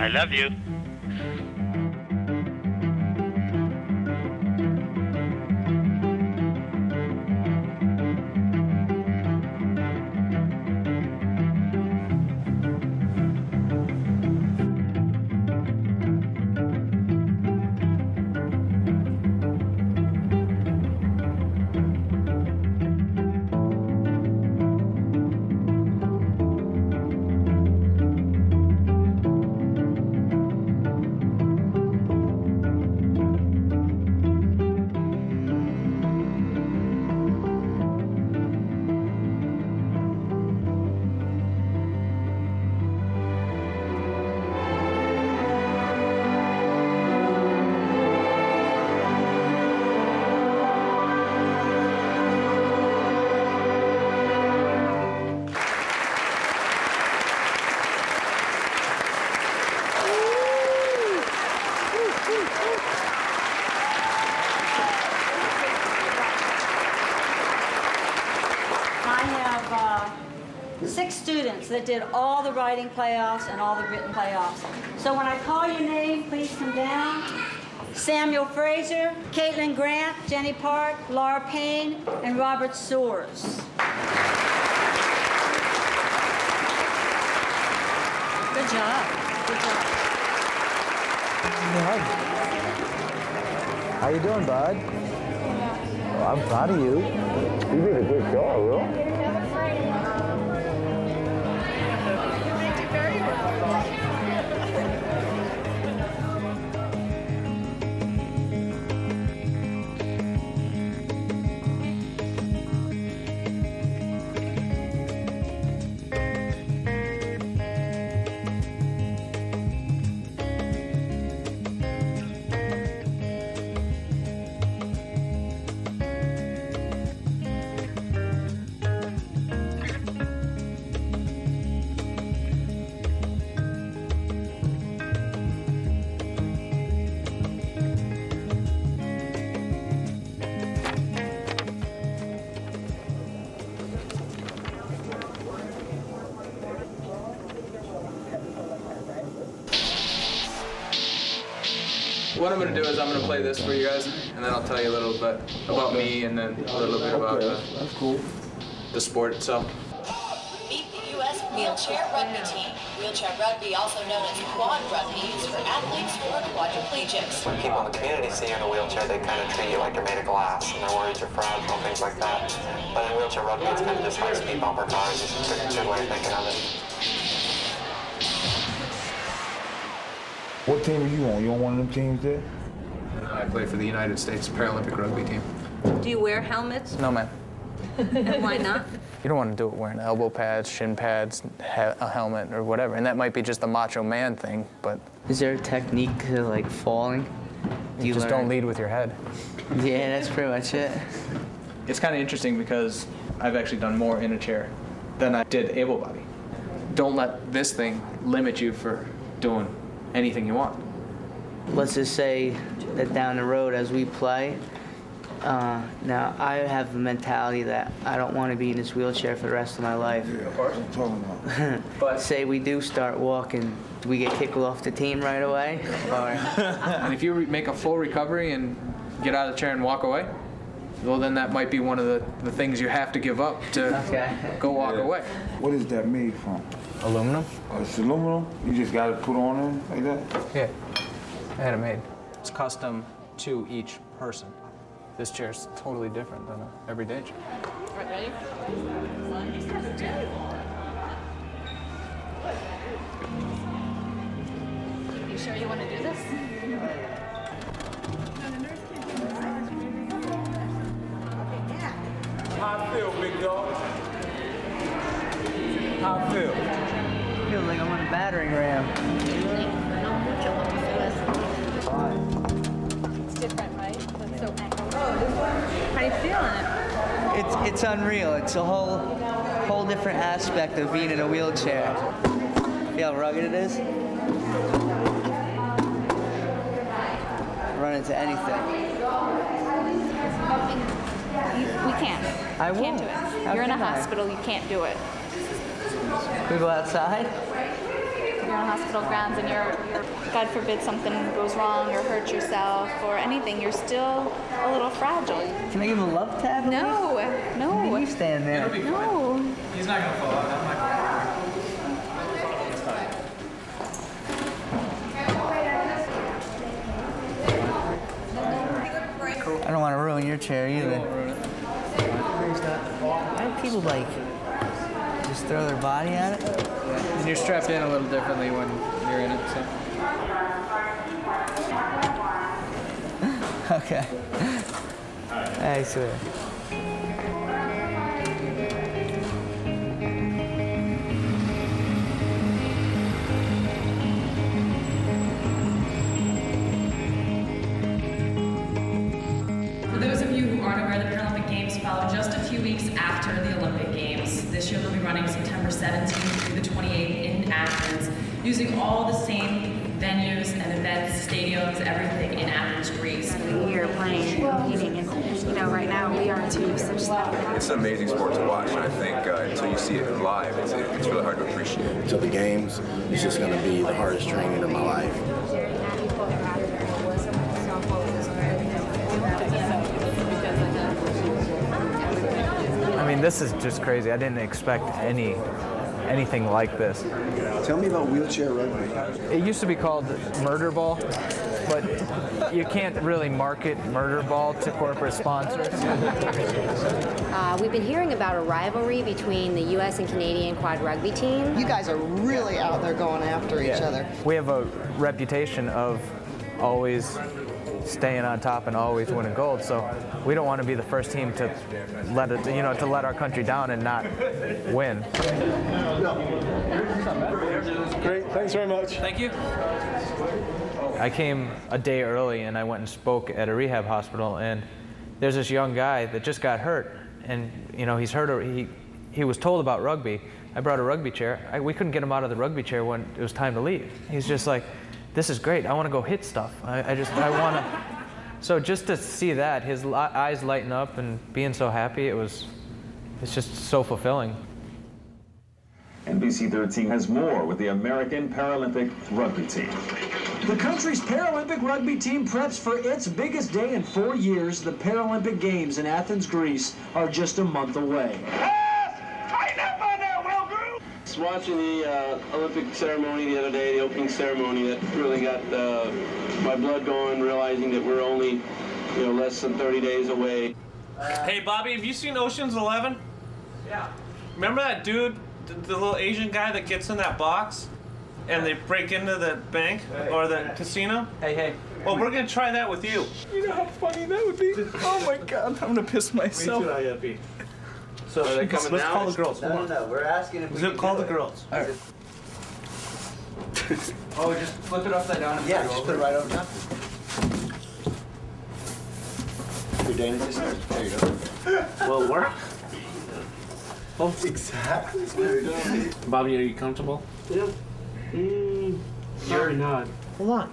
I love you. That did all the writing playoffs and all the written playoffs. So when I call your name, please come down. Samuel Fraser, Caitlin Grant, Jenny Park, Laura Payne, and Robert Soares. Good job. Good job. How you doing, bud? Oh, I'm proud of you. You did a good job, bro. What I'm going to do is I'm going to play this for you guys, and then I'll tell you a little bit about me, and then a little bit about the sport itself. Meet the U.S. Wheelchair Rugby Team. Wheelchair rugby, also known as quadrugby, is for athletes who are quadriplegics. When people in the community see you in a wheelchair, they kind of treat you like you're made of glass, and they're worried you're fragile, things like that. But in wheelchair rugby, it's kind of just like speed bumper cars. It's a good way of thinking of it. What team are you on? You on one of them teams there? I play for the United States Paralympic rugby team. Do you wear helmets? No, man. And why not? You don't want to do it wearing elbow pads, shin pads, a helmet, or whatever. And that might be just a macho man thing, but... Is there a technique to, like, falling? You just don't lead with your head. Yeah, that's pretty much it. It's kind of interesting because I've actually done more in a chair than I did able body. Don't let this thing limit you for doing anything you want. Let's just say that down the road as we play, now I have a mentality that I don't want to be in this wheelchair for the rest of my life. Yeah, of course. I'm talking about. But say we do start walking, do we get kicked off the team right away? Or and if you make a full recovery and get out of the chair and walk away, well, then that might be one of the things you have to give up to go walk away. What is that made from? Aluminum. Oh, it's aluminum? You just got to put on it like that? Yeah, I had it made. It's custom to each person. This chair's totally different than an everyday chair. All right, ready? 1, 2. You sure you want to do this? How I feel, big dog? How it feel? I feel like I'm on a battering ram. It's different, right? That's so How you feeling it? It's unreal. It's a whole different aspect of being in a wheelchair. See how rugged it is? Run into anything. We can't. I You can't won't. do it. How You're in a can I? hospital. You can't do it. We go outside? You're on hospital grounds and you're, God forbid something goes wrong or hurt yourself or anything, you're still a little fragile. Can I give him a love tap? No, no. You stand there. No. He's not gonna fall out. I'm not gonna. I don't want to ruin your chair either. Why do people like just throw their body at it? And you're strapped in a little differently when you're in it, so. Okay. I swear. For those of you who aren't aware, the Paralympic Games follow just a few weeks after the Olympic Games. This year they'll be running September 17th through the 28th in Athens, using all the same venues and events, stadiums, everything in Athens, Greece. Here playing, competing, and right now we are too. So just It's an amazing sport to watch, and I think until you see it live, it's really hard to appreciate. Until the games, it's just going to be the hardest training of my life. I mean, this is just crazy. I didn't expect anything like this. Tell me about wheelchair rugby. It used to be called Murderball, but you can't really market Murderball to corporate sponsors. We've been hearing about a rivalry between the U.S. and Canadian quadrugby team. You guys are really out there going after each other. We have a reputation of always staying on top and always winning gold, so we don't want to be the first team to let it, to let our country down and not win. Great, thanks very much. Thank you. I came a day early and I went and spoke at a rehab hospital, and there's this young guy that just got hurt, and he's hurt. He was told about rugby. I brought a rugby chair. We couldn't get him out of the rugby chair when it was time to leave. He's just like, "This is great. I want to go hit stuff. I want to." So just to see that, his eyes lighten up and being so happy, it's just so fulfilling. NBC 13 has more with the American Paralympic Rugby Team. The country's Paralympic rugby team preps for its biggest day in 4 years. The Paralympic Games in Athens, Greece are just a month away. Watching the Olympic ceremony the other day, the opening ceremony, that really got my blood going, realizing that we're only less than 30 days away. Hey Bobby, have you seen Ocean's 11? Yeah. Remember that dude, the little Asian guy that gets in that box and they break into the bank or the casino? Hey. Well, we're gonna try that with you. You know how funny that would be? Oh my God, I'm gonna piss myself. Me too, IFB. So are they coming let's now? call the girls. No, we're asking if we can Call the girls. All right. Oh, just flip it upside down. And Yeah, just put it right over top. Your Dana just there you go. Will it work? Oh, exactly. Bobby, are you comfortable? Yeah. Sorry, not. Hold on.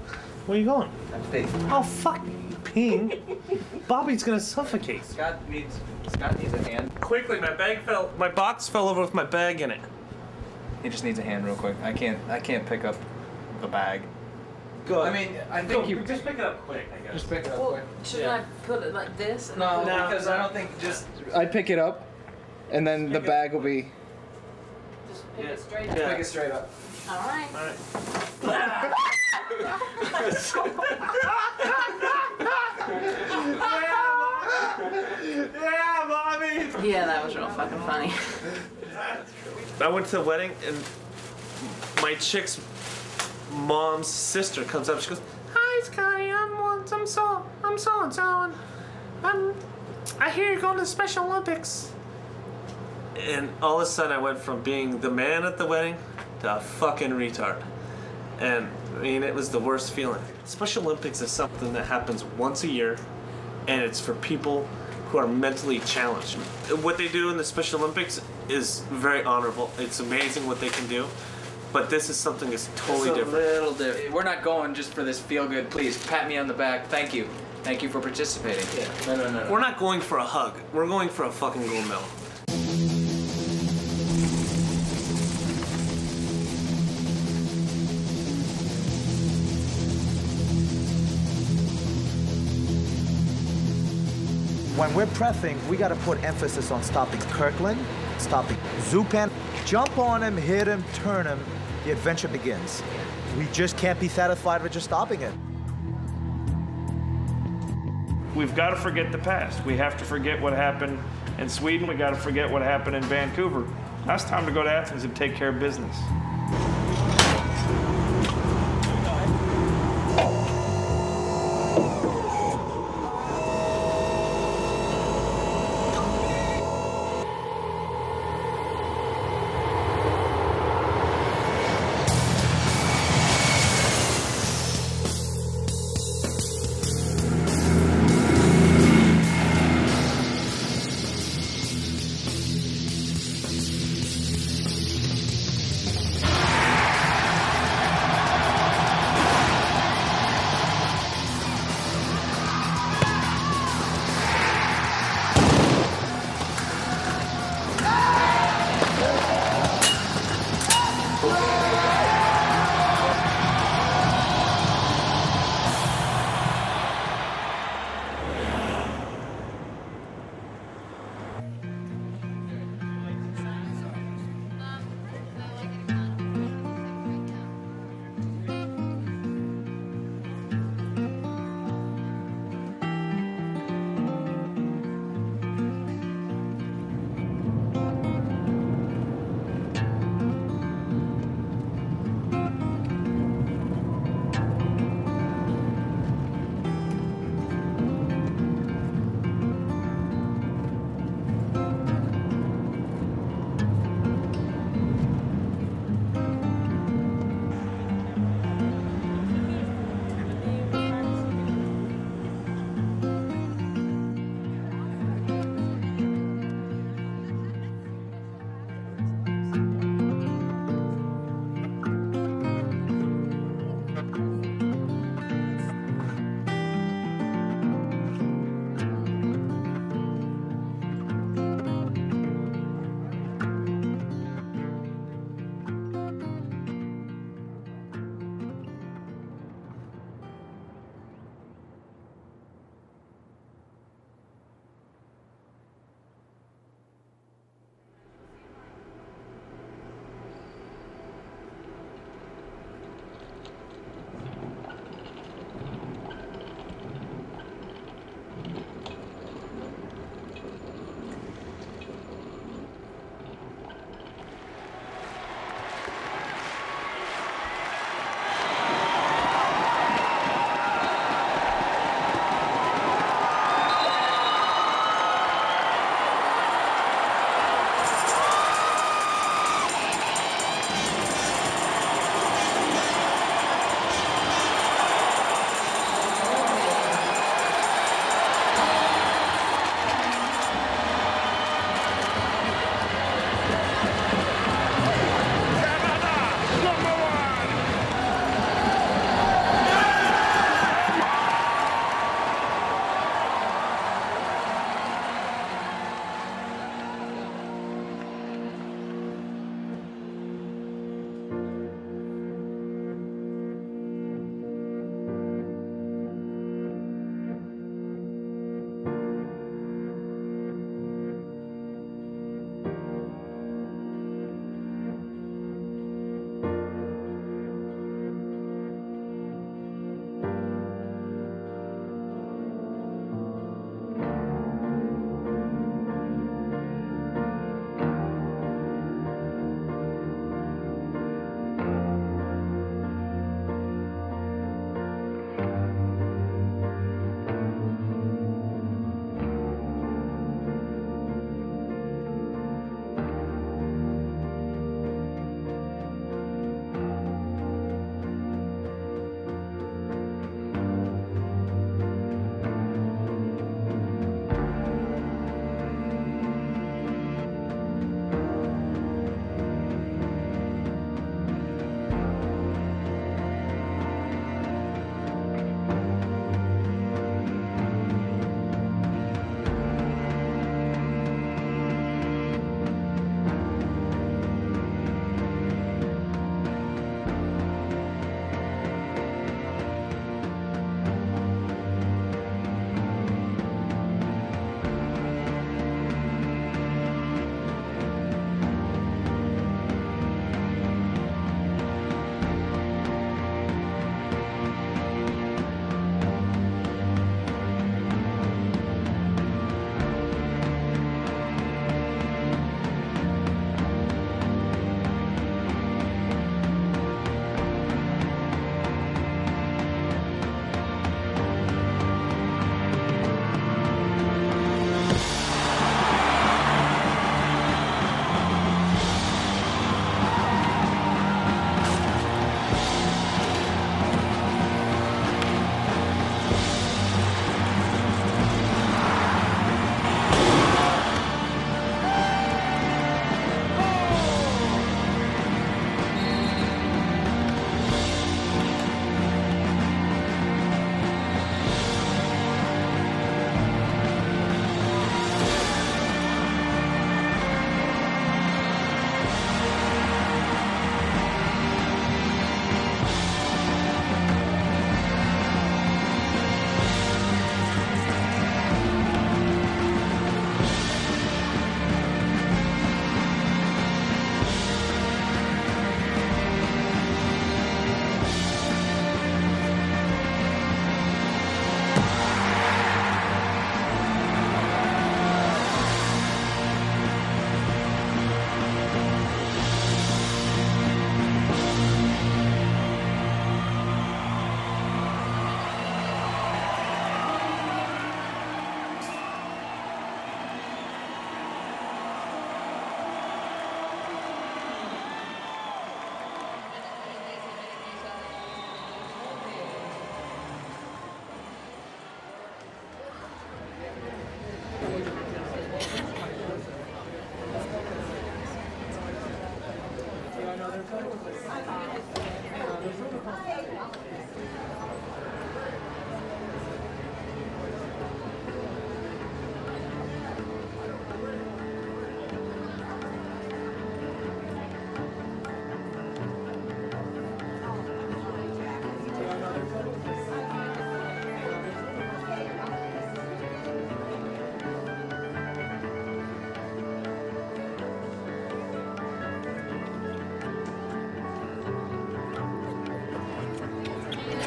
Where are you going? I'm big. Oh, fuck. Peeing? Bobby's gonna suffocate. Scott needs a hand. Quickly, my box fell over with my bag in it. He just needs a hand real quick. I can't pick up the bag. Good. I mean, I think you just pick it up quick, I guess. Just pick it up quick. Shouldn't I put it like this? No, because I don't think I'd pick it up, and then the bag will be. Just pick it straight Just up. pick it straight up. All right. Yeah, Bobby! Yeah, that was real fucking funny. I went to the wedding and my chick's mom's sister comes up. She goes, "Hi, Scotty. I'm so and so, and I hear you're going to the Special Olympics." And all of a sudden I went from being the man at the wedding to a fucking retard. And I mean, it was the worst feeling. Special Olympics is something that happens once a year, and it's for people who are mentally challenged. What they do in the Special Olympics is very honorable. It's amazing what they can do. But this is something that's totally different. It's a little different. We're not going just for this feel-good, please pat me on the back, thank you. Thank you for participating. Yeah. No. We're not going for a hug. We're going for a fucking gold medal. When we're pressing, we got to put emphasis on stopping Kirkland, stopping Zupan. Jump on him, hit him, turn him. The adventure begins. We just can't be satisfied with just stopping it. We've got to forget the past. We have to forget what happened in Sweden. We got to forget what happened in Vancouver. Now it's time to go to Athens and take care of business.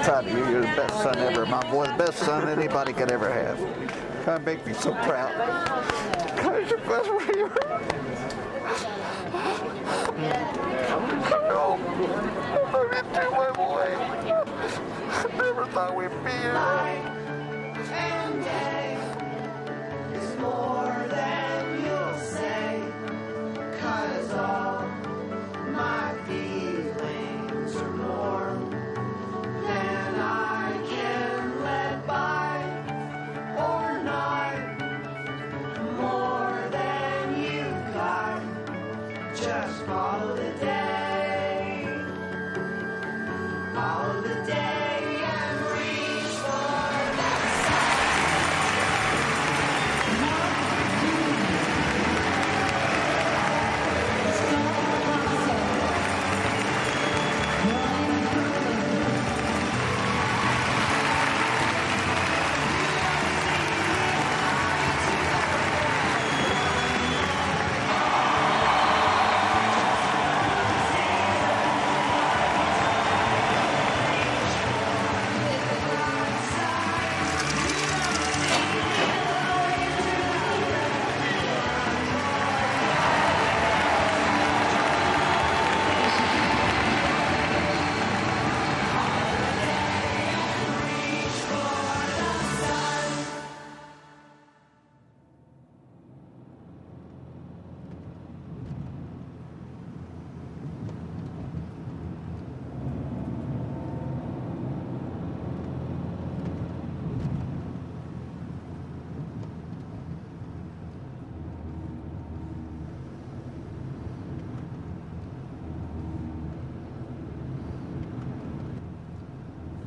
proud of you. You're the best son ever. My boy, the best son anybody could ever have. God, make me so proud. God, you're the best one you ever. I know. I love you too, my boy. I never thought we'd be here. And day is more than you'll say, 'cause all my feelings are more than I can let by or not, more than you've got. Just follow the day, follow the day and reach for that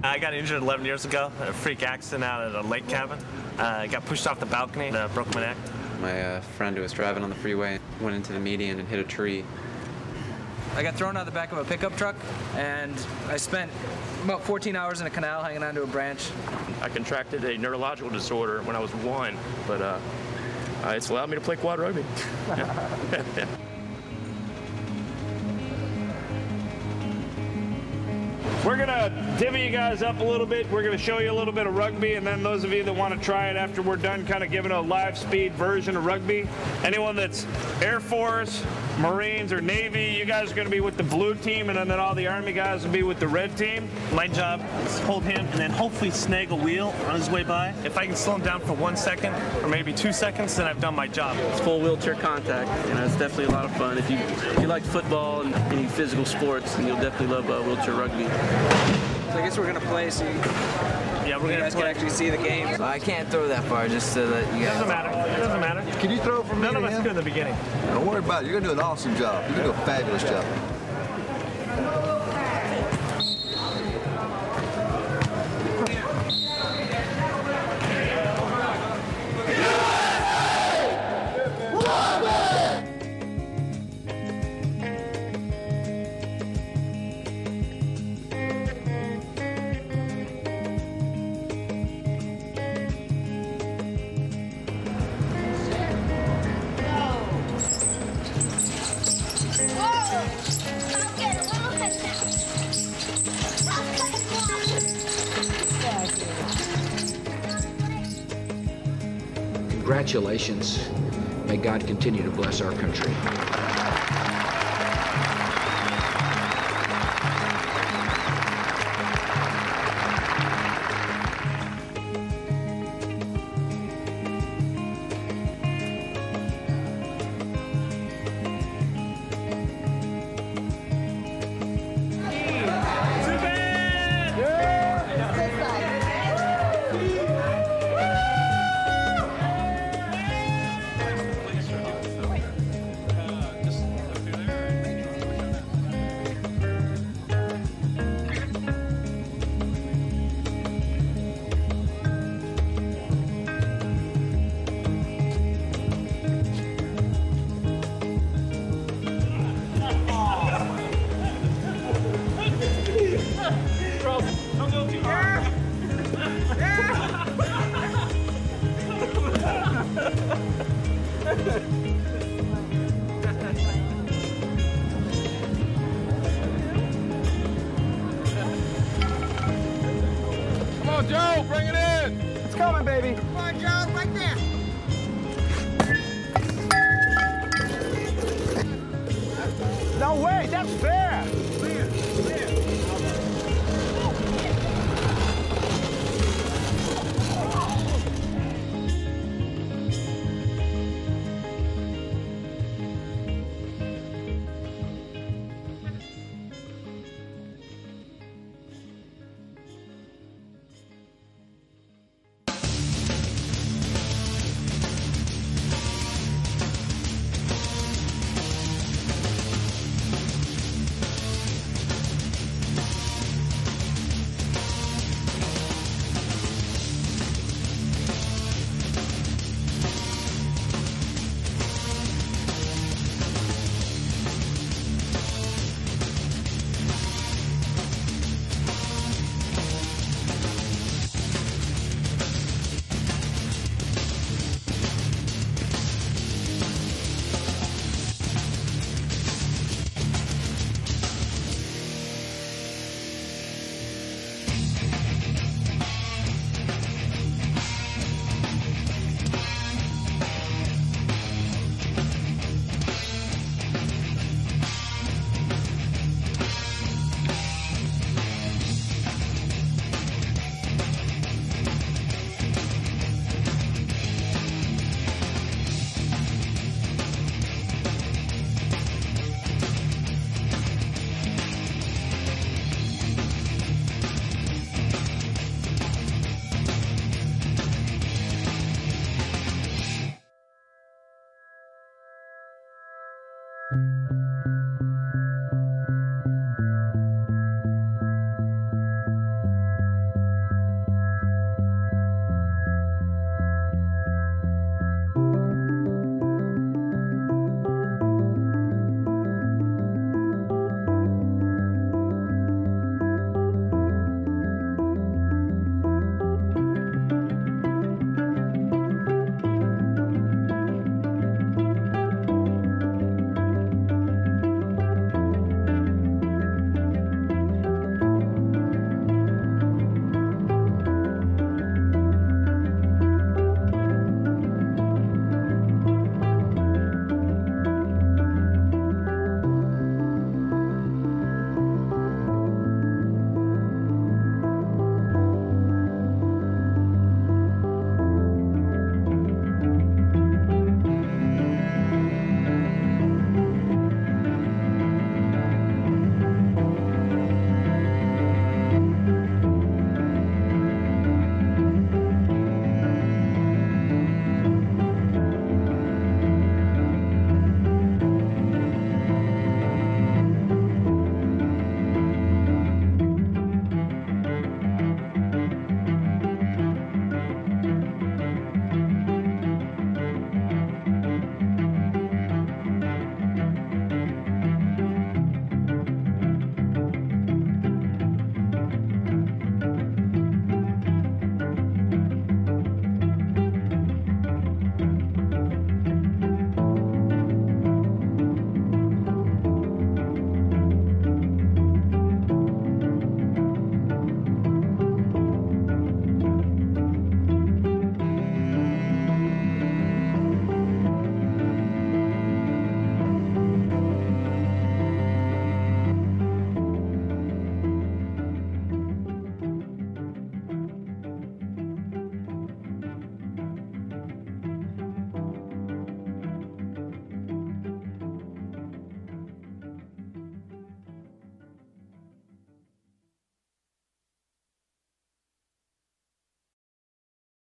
I got injured 11 years ago, a freak accident out at a lake cabin. I got pushed off the balcony and broke my neck. My friend who was driving on the freeway went into the median and hit a tree. I got thrown out the back of a pickup truck, and I spent about 14 hours in a canal hanging onto a branch. I contracted a neurological disorder when I was 1, but it's allowed me to play quadrugby. We're gonna divvy you guys up a little bit. We're gonna show you a little bit of rugby, and then those of you that want to try it after we're done kind of giving a live speed version of rugby. Anyone that's Air Force, Marines, or Navy, you guys are gonna be with the blue team, and then all the Army guys will be with the red team. My job is hold him and then hopefully snag a wheel on his way by. If I can slow him down for 1 second or maybe 2 seconds, then I've done my job. It's full wheelchair contact. You know, it's definitely a lot of fun. If you like football and any physical sports, then you'll definitely love wheelchair rugby. So I guess we're gonna play so you guys can actually see the game. I can't throw that far just so that you guys... Doesn't matter. It doesn't matter. Can you throw from me? None of us do in the beginning. Don't worry about it. You're going to do an awesome job. You're going to do a fabulous job. Congratulations. May God continue to bless our country. on, bring it in. It's coming, baby. Come on, Joe, right there. No way, that's fair.